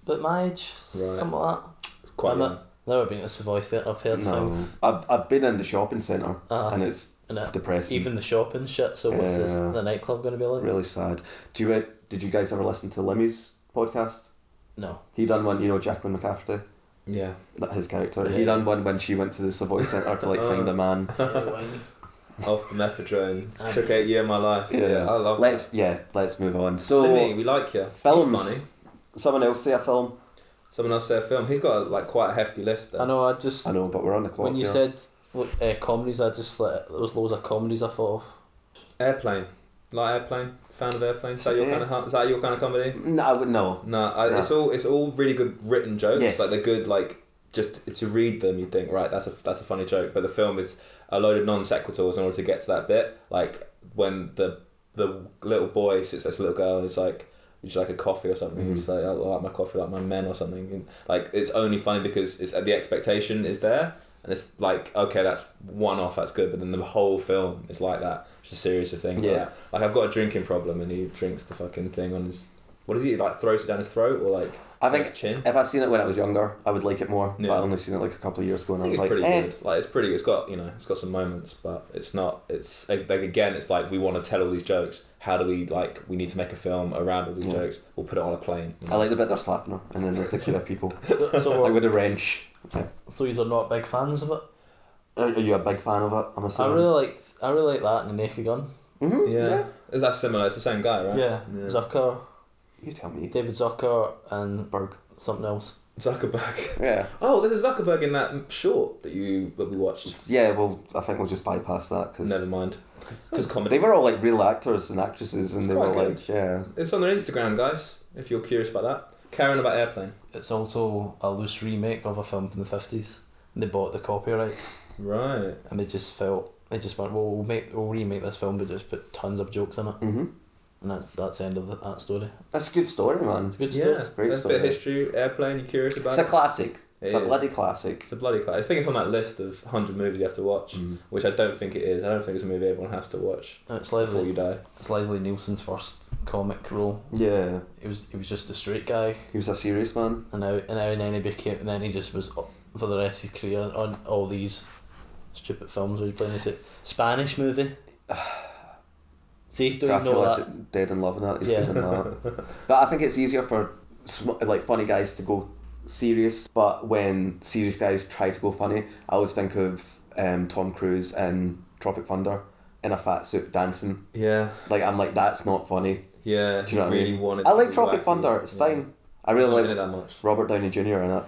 about my age, something like that. It's quite young. Never been to Savoy Theatre, I've heard things. I've been in the shopping centre and it's depressing. Even the shopping shit, so what's the nightclub going to be like? Really sad. Did you guys ever listen to Limmy's podcast? No. He done one, Jacqueline McCafferty? Yeah. His character. Yeah. He done one when she went to the Savoy Centre to like find a man. Off the methadone. Took 8 years of my life. Yeah, I love let's move on. So Limmy, we like you. Films. He's funny. Someone else say a film. Someone else say a film. He's got like quite a hefty list there. I know, but we're on the clock. When you said comedies, I just there was loads of comedies I thought of. Airplane. Like Airplane? Fan of Airplane? Is that your kind of comedy? No, I would no. No, it's all really good written jokes. Yes. Like they're good, like just to read them you think, right, that's a funny joke, but the film is a load of non sequiturs in order to get to that bit. Like when the little boy sits next to the little girl and it's like, would you like a coffee or something? He's like, I like my coffee like my men or something. And like it's only funny because it's the expectation is there and it's like, okay, that's one off, that's good, but then the whole film is like that. It's a series of things. Yeah. Like I've got a drinking problem and he drinks the fucking thing on his, what is he, like throws it down his throat or like I think chin? If I'd seen it when I was younger, I would like it more. Yeah. But I only seen it like a couple of years ago and I was like, pretty good. Like it's pretty good. It's got, it's got some moments, but it's not, it's like again, it's like we want to tell all these jokes. How do we we need to make a film around all these jokes. We'll put it on a plane. I like the bit they're slapping her and then there's the killer people. So like with a wrench. Okay. So you're not big fans of it? Are you a big fan of it? I'm assuming. I really like that and the Naked Gun. Mm-hmm. Yeah. Is that similar? It's the same guy, right? Yeah. Zucker. You tell me. David Zucker and Berg. Something else. Zuckerberg. Yeah. Oh, there's a Zuckerberg in that short that we watched. Yeah, well, I think we'll just bypass that because Never mind. Because comedy. they were all like real actors and actresses, and It's they were quite like, yeah. It's on their Instagram, guys. If you're curious about that. Carrying about Airplane. It's also a loose remake of a film from the 50s. And they bought the copyright. Right. And they just went, well, we'll remake this film, but just put tons of jokes in it. Mm-hmm. And that's the end of that story. That's a good story, man. It's a good story. Yeah, It's a great there's story. a bit of history. Airplane, you curious about It's it? a classic. It's a is. bloody classic. It's a bloody classic. I think it's on that list of 100 movies you have to watch, which I don't think it is. I don't think it's a movie everyone has to watch And it's before you die. It's Leslie Nielsen's first comic role. Yeah. He was just a straight guy, He was a serious man. and then he just was for the rest of his career on all these stupid films where he playing. Is it Spanish movie? See, don't you know that? Dead in Love and that. He's Yeah. good in that. But I think it's easier for like funny guys to go serious. But when serious guys try to go funny, I always think of Tom Cruise in Tropic Thunder in a fat suit dancing. Yeah. Like I'm like, that's not funny. Yeah. Do you know what I really mean? wanted I to like be Tropic wacky. Thunder. It's Yeah. fine. I really Not like in it that much. Robert Downey Jr. in it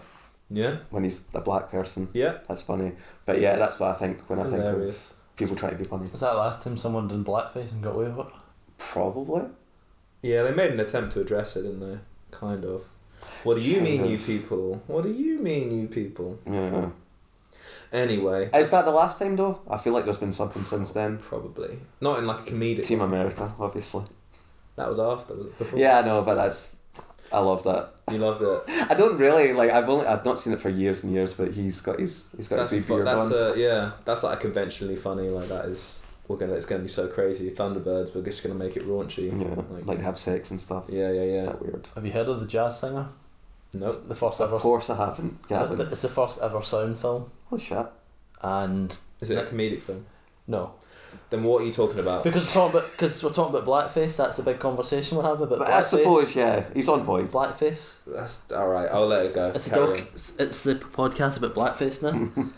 Yeah. when he's a black person. Yeah. That's funny. But yeah, that's what I think when I think of Hilarious. people trying to be funny. Was that the last time someone did blackface and got away with it? Probably. Yeah, they made an attempt to address it, didn't they? Kind of. What do you Kind mean, of. you people? What do you mean, you people? Yeah. Anyway. Is that the last time though? I feel like there's been something since then. Probably. Not in like a comedic Team one. America, obviously. That was after, was it before? Yeah, I know, but I love that. You loved it. I don't really like. I've not seen it for years and years, but he's got his wee beard on. That's like conventionally funny. Like that is it's gonna be so crazy. Thunderbirds, we're just gonna make it raunchy. Yeah, like have sex and stuff. Yeah. That weird. Have you heard of the jazz singer? Nope. The first ever. Of course I haven't. Gavin. It's the first ever sound film, Holy shit. and Is it a comedic film? no, Then what are you talking about? because we're talking about blackface. That's a big conversation we're having about blackface. I suppose, yeah, he's on point. Blackface. That's alright, I'll let it go. It's Carry on. it's the podcast about blackface now.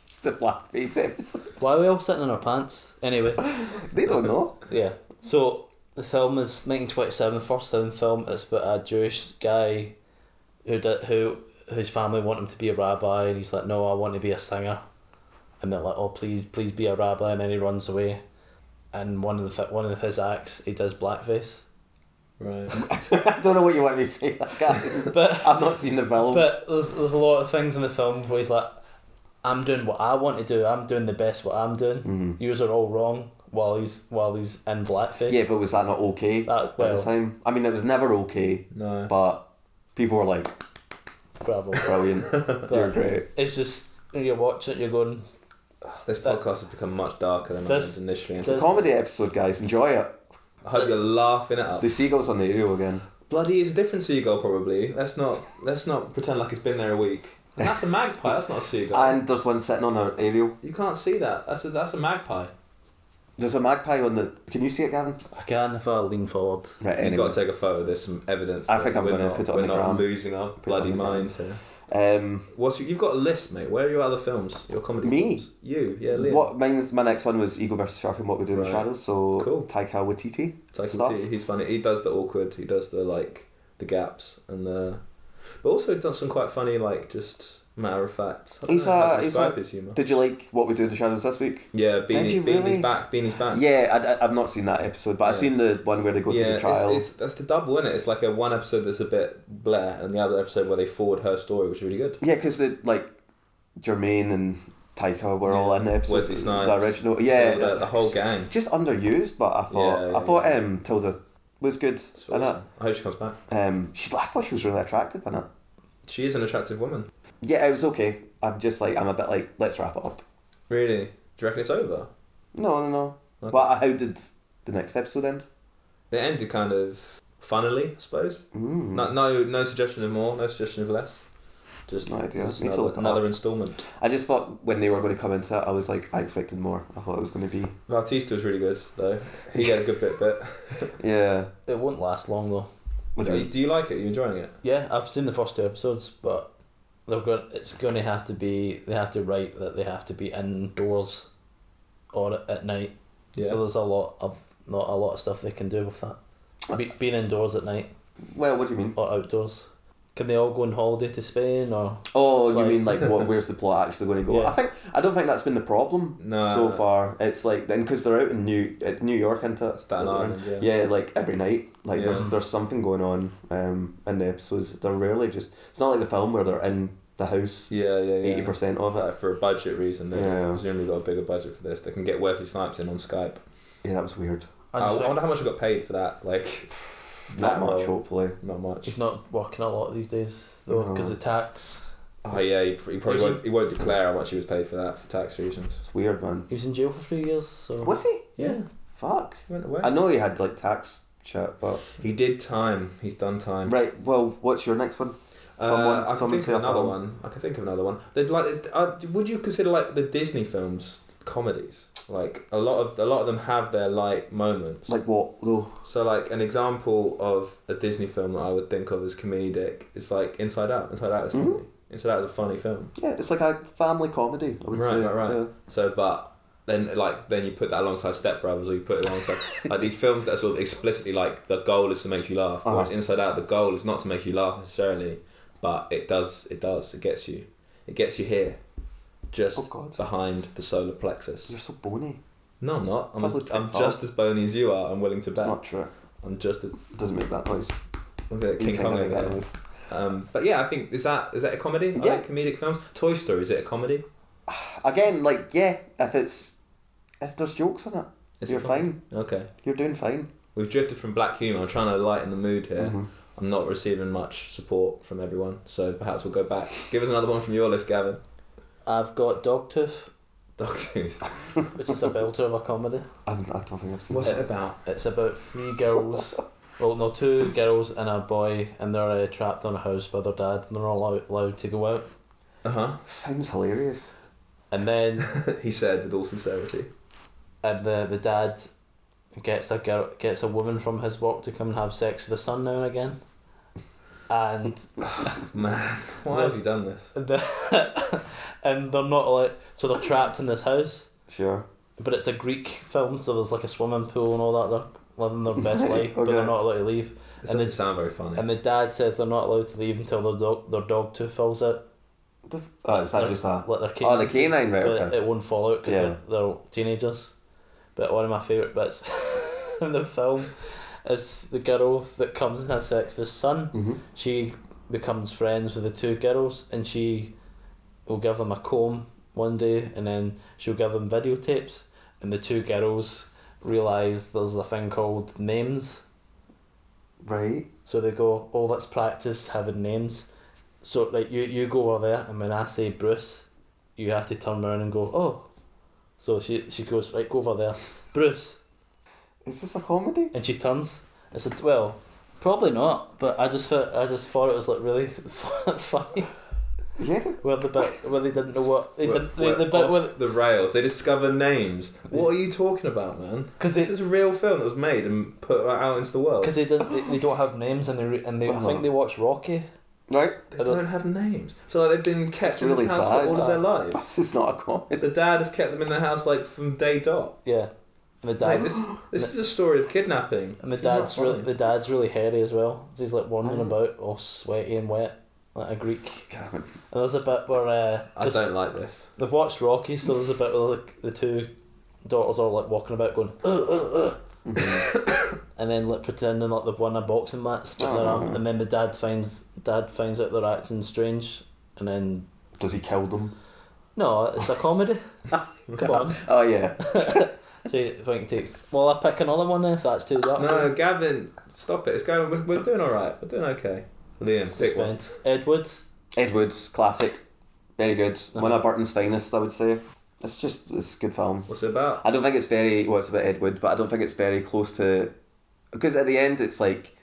It's the blackface episode. Why are we all sitting in our pants? Anyway, They don't know. yeah. So the film is 1927, first sound film. It's about a Jewish guy whose family want him to be a rabbi, and he's like, no, I want to be a singer. And they're like, oh, please be a rabbi, and then he runs away. And one of his acts, he does blackface. Right. I don't know what you want me to say. That guy. But I've not seen the film. But there's a lot of things in the film where he's like, I'm doing what I want to do. I'm doing the best what I'm doing. Mm-hmm. Yours are all wrong. While he's in blackface. Yeah, but was that not okay at the time? I mean, it was never okay. No. But people were like, Bravo. brilliant. You're great. It's just when you watch it, you're going. This podcast has become much darker than I was initially. It's a comedy episode, guys. Enjoy it. I hope you're laughing it up. The seagulls on the aerial again. Bloody, it's a different seagull probably. Let's not pretend like it's been there a week. And that's a magpie. That's not a seagull. And there's one sitting on an aerial. You can't see that. That's a magpie. There's a magpie on the... Can you see it, Gavin? I can if I lean forward. Right, You've anyway. got to take a photo. There's some evidence. I think I'm going to put it on the We're not gram. losing our bloody minds here. You've got a list, mate. Where are your other films? Your comedy Me? films? You, yeah, Liam. My next one was Eagle vs Shark and What We Do in the Right. Shadows. So Cool. Taika Waititi Taika stuff. Waititi, he's funny. He does the awkward. He does the gaps and the. But also done some quite funny, like just matter of fact. I don't know how to describe his humour. Did you like What We Do in the Shadows this week? Yeah, Did you Beanie's really? back. Beanie's back. Yeah, I've not seen that episode, but I've seen the one where they go through the trial. That's the double, isn't it? It's like a one episode that's a bit bleh, and the other episode where they forward her story, which is really good. Yeah, because Jermaine and Taika were all in the episode. Wesley Snipes. The original. Yeah. So the whole gang. Just underused, but I thought Tilda was good It's in awesome. I hope she comes back. it. I thought she was really attractive in it. She is an attractive woman. Yeah, it was okay. I'm a bit like, let's wrap it up. Really? Do you reckon it's over? No. Okay. But how did the next episode end? It ended kind of funnily, I suppose. No suggestion of more, no suggestion of less. Just No idea. just Need to look it another up. instalment. I just thought when they were going to come into it, I was like, I expected more. I thought it was going to be... Bautista was really good though. He had a good bit. Yeah. It won't last long though. What do you mean? Do you like it? Are you enjoying it? Yeah, I've seen the first 2 episodes, but it's going to have to be. They have to write that they have to be indoors, or at night. Yeah. So there's not a lot of stuff they can do with that. Being indoors at night Well, what do you mean? or outdoors. Can they all go on holiday to Spain or? Oh, you mean like where's the plot actually going to go? Yeah. I don't think that's been the problem so far. It's like then because they're out in New York, into it. Staten Island, yeah, like every night. Like there's something going on in the episodes. They're rarely just. It's not like the film where they're in the house. 80% of it. For a budget reason, they've presumably got a bigger budget for this. They can get Wesley Snipes in on Skype. Yeah, that was weird. I wonder how much I got paid for that. Like. Not much, hopefully. Not much. He's not working a lot these days though because of tax. Oh yeah, he probably won't declare how much he was paid for that for tax reasons. It's weird, man. He was in jail for 3 years. So was he? Yeah. Fuck. He went away. I know he had like tax shit, but he did time. He's done time. Right. Well, what's your next one? I can think of another one. They'd like. Would you consider like the Disney films comedies? Like a lot of them have their light moments. Like what though? So like an example of a Disney film that I would think of as comedic is like Inside Out. Inside Out is funny. Inside Out is a funny film. Yeah, it's like a family comedy, I would say. Right. Yeah. So but then you put that alongside Step Brothers, or you put it alongside like these films that are sort of explicitly like the goal is to make you laugh. Whereas Inside Out, the goal is not to make you laugh necessarily, but it gets you here. Just behind the solar plexus. You're so bony. No, I'm not. I'm just as bony as you are. I'm willing to bet. It's not true. I'm just as... It doesn't make that noise. Look at King Kong again. But yeah, I think is that a comedy? Yeah. I like comedic films. Toy Story, is it a comedy? Again, if there's jokes in it, you're fine. Okay. You're doing fine. We've drifted from black humour. I'm trying to lighten the mood here. Mm-hmm. I'm not receiving much support from everyone, so perhaps we'll go back. Give us another one from your list, Gavin. I've got Dogtooth. Dogtooth. Which is a belter of a comedy. I don't think I've seen What's it about? It's about 3 girls. Well, no, 2 girls and a boy, and they're trapped in a house by their dad, and they're not allowed to go out. Sounds hilarious. And then he said with all sincerity. And the dad gets a woman from his work to come and have sex with the son now and again. And man, why has he done this? And they're not allowed, so they're trapped in this house. Sure. But it's a Greek film, so there's like a swimming pool and all that. They're living their best life, but they're not allowed to leave. It doesn't sound very funny. And the dad says they're not allowed to leave until their dog tooth falls out. Is that just a... Like their the canine, right? Okay. It won't fall out because they're teenagers. But one of my favourite bits in the film is the girl that comes and has sex with his son. Mm-hmm. She becomes friends with the 2 girls, and she will give them a comb one day, and then she'll give them videotapes, and the 2 girls realise there's a thing called names. Right. So they go, oh, let's practice having names. So like you go over there, and when I say Bruce, you have to turn around and go, oh. So she goes, right, go over there, Bruce. Is this a comedy? And she turns. Well, probably not. But I just thought it was like really funny. Yeah. Where they didn't know what they did. The rails. They discover names. What are you talking about, man? Because this is a real film that was made and put out into the world. Because they don't have names, and they I think they watch Rocky. Right. They don't have names. So they've been kept in this house for all of their lives. This is not a comedy. The dad has kept them in the house like from day dot. Yeah. And the dad. This is a story of kidnapping. And the dad's really hairy as well. So he's like wandering about all sweaty and wet, like a Greek. God. And there's a bit where I don't like this. They've watched Rocky, so there's a bit where like the 2 daughters are like walking about going and then like pretending like they've won a boxing match, but their arm, and then the dad finds out they're acting strange, and then does he kill them? No, it's a comedy. Come on. Oh yeah. So I think it takes. Well, I'll pick another one then if that's too dark. No, Gavin, stop it. It's going. We're doing all right. We're doing okay. Liam, pick one. Edward's classic, very good. One of Burton's finest, I would say. It's a good film. What's it about? I don't think it's it's about Edward, but I don't think it's very close to, because at the end it's like,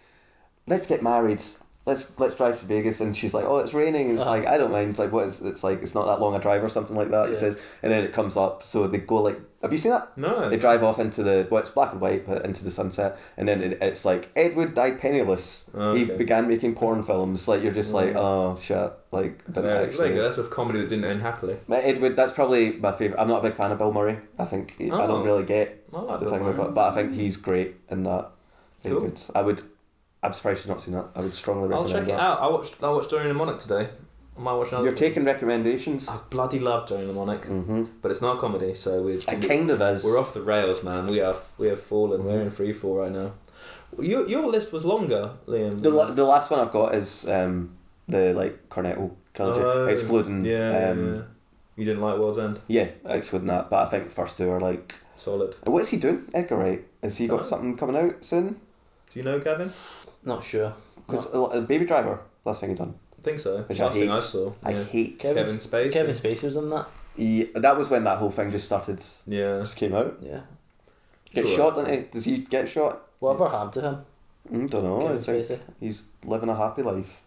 let's get married. Let's drive to Vegas, and she's like, oh, it's raining, and it's like, I don't mind, it's like, what is it's like, it's not that long a drive or something like that, he says, and then it comes up, so they go like, have you seen that? No. They drive off into it's black and white, but into the sunset, and then it's like, Edward died penniless. He began making porn films, like, you're just like, oh, shit, like, that's a comedy that didn't end happily. Edward, that's probably my favourite. I'm not a big fan of Bill Murray. I think, I don't really get the thing about, but I think he's great in that. Very good. I would I'm surprised you've not seen that. I would strongly I'll recommend check it out. I watched Johnny Mnemonic today. I might watch another. You're taking recommendations. I bloody love Johnny Mnemonic, but it's not a comedy, so it kind of is. We're off the rails, man. We have fallen. We're in free fall right now. Your list was longer, Liam. The last one I've got is the Cornetto trilogy, excluding. Yeah. You didn't like World's End? Yeah, excluding that. But I think the first two are like solid. What's he doing, Edgar Wright? Has he got something coming out soon? Do you know, Gavin? Not sure. Because Baby Driver, last thing he done. I think so. Which last thing I saw. Yeah. I hate Kevin Spacey. Kevin Spacey was in that. Yeah, that was when that whole thing just started. Yeah. Just came out. Yeah. Get shot, didn't he? Does he get shot? Whatever happened to him? Don't know. Kevin I think Spacey. he's living a happy life.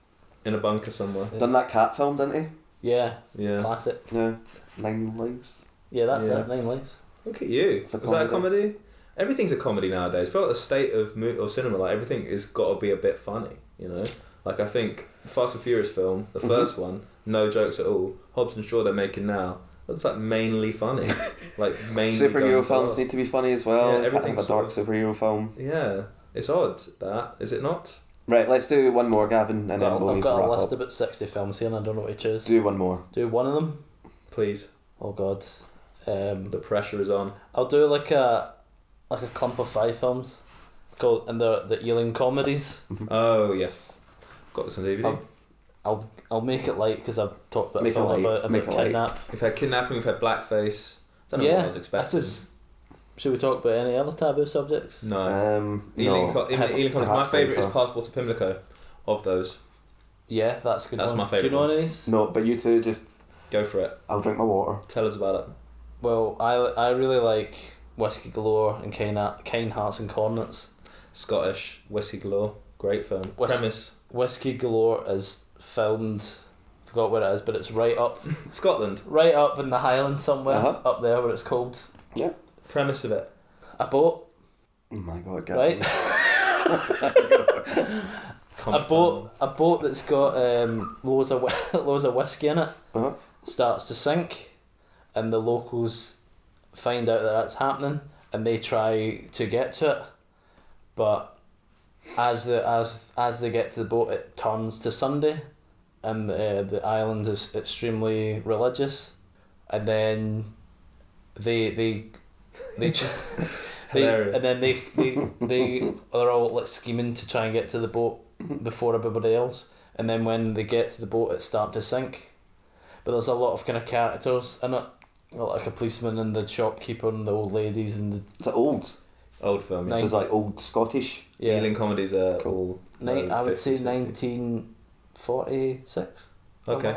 In a bunker somewhere. Yeah. Done that cat film, didn't Yeah. Yeah. Classic. he? Yeah. 9 Lives. Yeah, that's it. 9 Lives. Look at you. Was that a comedy? Everything's a comedy nowadays. I feel like the state of cinema, like everything has got to be a bit funny, you know? Like I think Fast and Furious film, the first one, no jokes at all. Hobbs and Shaw they're making now, looks like mainly funny. Like mainly superhero films need to be funny as well. Yeah, Can't have a dark superhero film. Yeah. It's odd, that. Is it not? Right, let's do one more, Gavin, and then we'll I've need to got wrap a list up. of about 60 films here and I don't know what to choose. Do one more. Do one of them? Please. Oh god. The pressure is on. I'll do like a clump of 5 films called, and they're the Ealing Comedies. Oh yes. Got this on DVD. I'll make it light because I've talked about Make it kidnap. We've had kidnapping, we've had blackface. I don't know what I was expecting. Should we talk about any other taboo subjects? No. Ealing Comedies. My favourite is Passport to Pimlico. Of those. Yeah, that's a good. That's one. my favourite. Do you know any of these? No, but you two just go for it. I'll drink my water. Tell us about it. Well, I really like Whiskey Galore and Kind Hearts and Cornets. Scottish Whiskey Galore, great film. Premise. Whiskey Galore is filmed. Forgot where it is, but it's right up Scotland. Right up in the Highlands somewhere, up there where it's cold. Yeah. Premise of it. A boat. Oh my god, Gavin. Right. A boat that's got loads of whiskey in it starts to sink, and the locals find out that that's happening, and they try to get to it, but as they get to the boat, it turns to Sunday, and the island is extremely religious, and then they're all like scheming to try and get to the boat before everybody else, and then when they get to the boat it starts to sink, but there's a lot of kind of characters in it, like a policeman and the shopkeeper and the old ladies and the... It's old film. So it's like old Scottish. Yeah. Ealing Comedies are all... I would say 1946. Okay,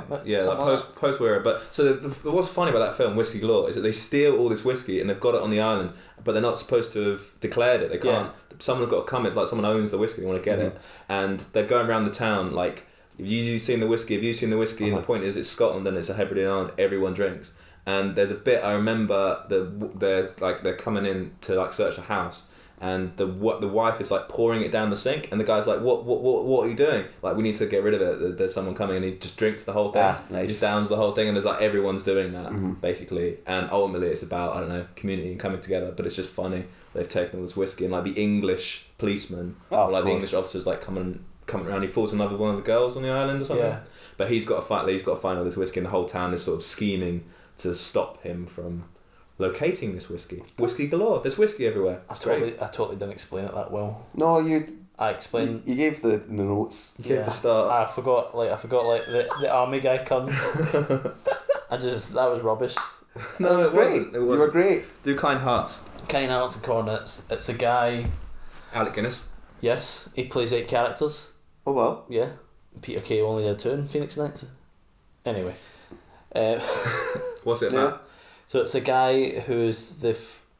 post war era. But so what's funny about that film, Whiskey Galore, is that they steal all this whiskey and they've got it on the island, but they're not supposed to have declared it. They can't. Yeah. Someone's got to come. It's like someone owns the whiskey. They want to get it, and they're going around the town like, "Have you seen the whiskey? Have you seen the whiskey?" And the point is, it's Scotland and it's a Hebridean island. Everyone drinks. And there's a bit I remember they're coming in to like search a house. And the wife is like pouring it down the sink, and the guy's like, what are you doing? Like, we need to get rid of it. There's someone coming, and he just drinks the whole thing. Nice. He just downs the whole thing, and there's like everyone's doing that basically. And ultimately, it's about, I don't know, community and coming together. But it's just funny. They've taken all this whiskey, and like the English policeman, the English officers, like coming around. He falls in love with one of the girls on the island or something. Yeah. But he's got to fight. He's got to find all this whiskey, and the whole town is sort of scheming to stop him from locating this whiskey. Whiskey galore. There's whiskey everywhere. I totally didn't explain it that well. No, I explained. You gave the notes. You gave the start. I forgot the army guy comes. That was rubbish. No, it wasn't. You were great. Do Kind Hearts. Kind Hearts and Cornets. It's a guy. Alec Guinness. Yes, he plays 8 characters. Oh well. Yeah. Peter Kay only did 2 in Phoenix Nights. Anyway. What's it about? So it's a guy who's the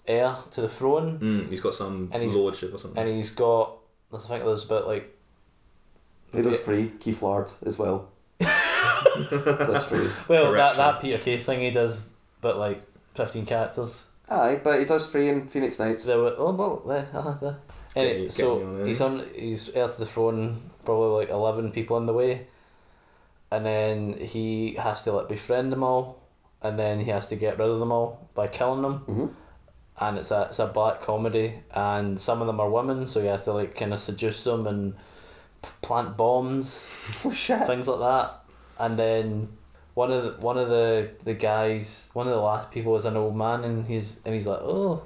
heir to the throne. He's got some lordship or something. And he's got... I think there's about like... He does 3. Keith Lard as well. Does 3. Well, that Peter Kay thing he does, but like 15 characters. Aye, but he does 3 in Phoenix Nights. Anyway, so he's heir to the throne, probably like 11 people in the way, and then he has to like befriend them all, and then he has to get rid of them all by killing them. And it's a black comedy, and some of them are women, so you have to like kind of seduce them and plant bombs, Oh shit. things like that. And then one of the guys, one of the last people is an old man, and he's like, oh,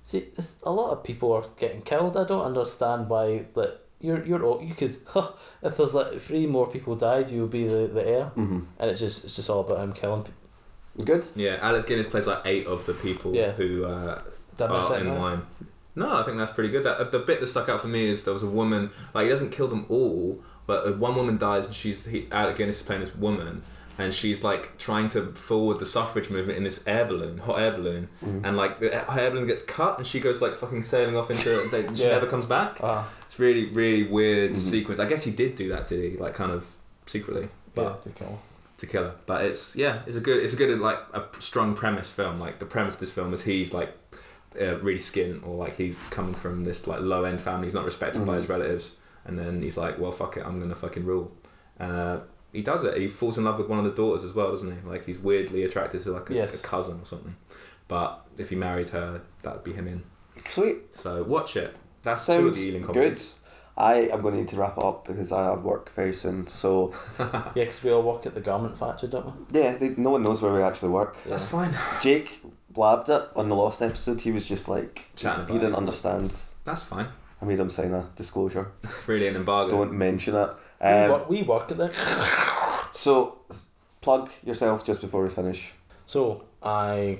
see, a lot of people are getting killed. I don't understand why that you could if there's like 3 more people died, you'll be the heir. Mm-hmm. And it's just all about him killing people. Good. Yeah, Alex Guinness plays like 8 of the people who are in wine. No, I think that's pretty good. That the bit that stuck out for me is there was a woman, like he doesn't kill them all, but one woman dies and Alex Guinness is playing this woman, and she's like trying to forward the suffrage movement in this hot air balloon, and like the hot air balloon gets cut and she goes like fucking sailing off into and she never comes back. It's really, really weird sequence. I guess he did do that to like kind of secretly, but to kill her. But it's a good like a strong premise film. Like the premise of this film is he's like really skint, or like he's coming from this like low end family. He's not respected by his relatives, and then he's like, well, fuck it, I'm gonna fucking rule. He does it. He falls in love with one of the daughters as well, doesn't he? Like he's weirdly attracted to like a cousin or something. But if he married her, that'd be him in. Sweet. So watch it. That sounds 2 of the Ealing comedies. Good. I am going to need to wrap it up because I have work very soon. So yeah, because we all work at the garment factory, don't we? Yeah, no one knows where we actually work. Yeah. That's fine. Jake blabbed it on the Lost episode. He was just like chatting about he didn't understand. That's fine. I made him sign a disclosure. Really an embargo. Don't mention it. We work at the. So plug yourself just before we finish. So I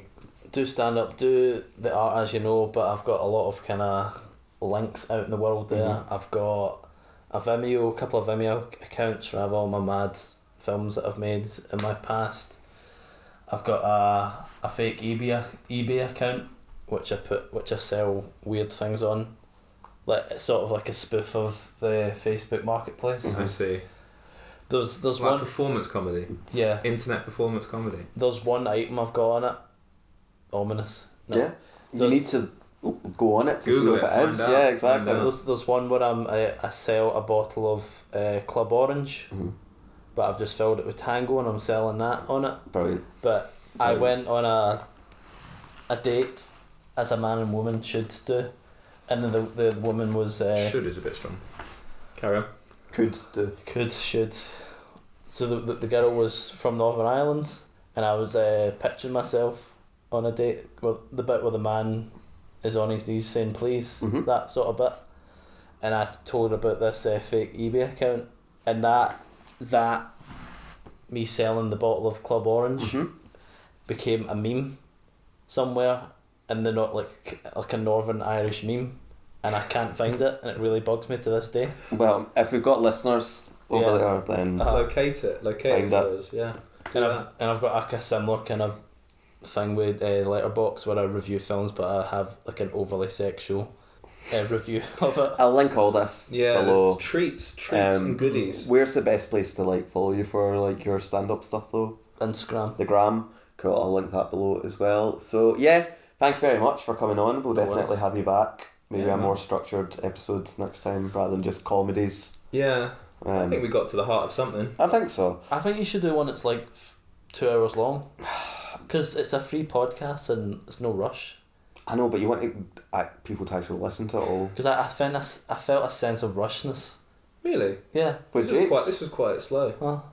do stand up, do the art, as you know, but I've got a lot of kind of links out in the world there. I've got a couple of Vimeo accounts where I have all my mad films that I've made in my past. I've got a fake eBay account which I sell weird things on, like it's sort of like a spoof of the Facebook Marketplace. I see. There's like one performance comedy. Yeah. Internet performance comedy. There's one item I've got on it. Ominous. No. Yeah. You need to go on it to Google see if it is. Yeah, exactly. There's one where I sell a bottle of Club Orange, but I've just filled it with Tango and I'm selling that on it. Brilliant. But I went on a date, as a man and woman should do, and then the woman was should is a bit strong. Carry on. Should. So the girl was from Northern Ireland, and I was picturing myself on a date with the bit where the man is on his knees saying please, that sort of bit, and I told her about this fake eBay account, and that me selling the bottle of Club Orange became a meme somewhere, and they're not like a Northern Irish meme, and I can't find it, and it really bugs me to this day. Well, if we've got listeners over there, then locate it for us. Yeah. And I've got like a similar kind of thing with Letterboxd where I review films, but I have like an overly sexual review of it. I'll link all this below. Treats and goodies. Where's the best place to like follow you for like your stand-up stuff though? Instagram. The gram. Cool, I'll link that below as well. So yeah, thanks very much for coming on. We'll definitely have you back. Maybe a more structured episode next time rather than just comedies. Yeah. I think we got to the heart of something. I think so. I think you should do one that's like 2 hours long, because it's a free podcast and it's no rush. I know, but you want people to actually listen to it all. Because I felt a sense of rushness. Really? Yeah. But this was quite slow.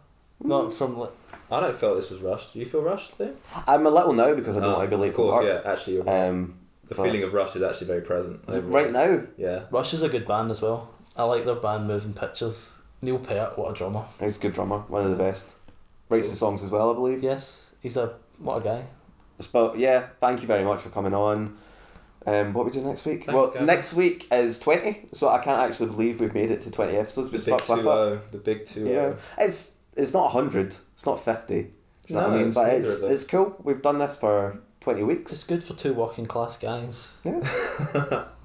Not from. I don't feel this was rushed. Do you feel rushed, Liam? I'm a little now because I don't want to be late for work. Of course, yeah. Actually, you're right. The feeling of Rush is actually very present. Right now? Yeah. Rush is a good band as well. I like their band Moving Pictures. Neil Peart, what a drummer. He's a good drummer, one of the best. Writes the songs as well, I believe. Yes, what a guy. But yeah, thank you very much for coming on. What we do next week? Thanks, Gavin. Next week is 20, so I can't actually believe we've made it to 20 episodes. The big 2-0. The big 2-0. Yeah, it's not 100. It's not 50. Do you know what I mean? But it's cool. We've done this for 20 weeks. It's good for 2 working class guys. Yeah.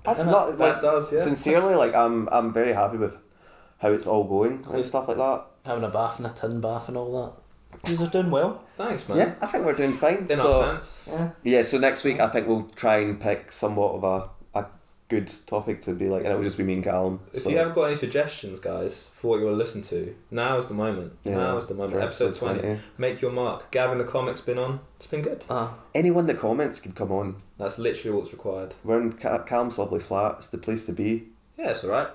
That's us. Yeah. Sincerely, like I'm very happy with how it's all going and stuff like that. Having a bath and a tin bath and all that. These are doing well. Thanks, man. Yeah, I think we're doing fine. In our pants. Yeah, so next week I think we'll try and pick somewhat of a good topic to be like, and it will just be me and Callum. If you haven't got any suggestions, guys, for what you want to listen to, now is the moment. Yeah, now is the moment. Episode 20. Make your mark. Gavin, the comic's been on. It's been good. Anyone that comments can come on. That's literally what's required. We're in Callum's lovely flat. It's the place to be. Yeah, it's alright.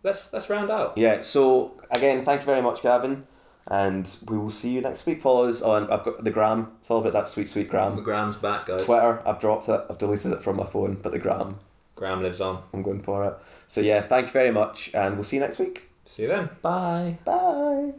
let's round out. Yeah. So again, thank you very much, Gavin, and we will see you next week. Follow us on. I've got the gram. It's all about that sweet gram. The gram's back, guys. Twitter. I've dropped it. I've deleted it from my phone, but the gram. Gram lives on. I'm going for it. So yeah, thank you very much, and we'll see you next week. See you then. Bye. Bye.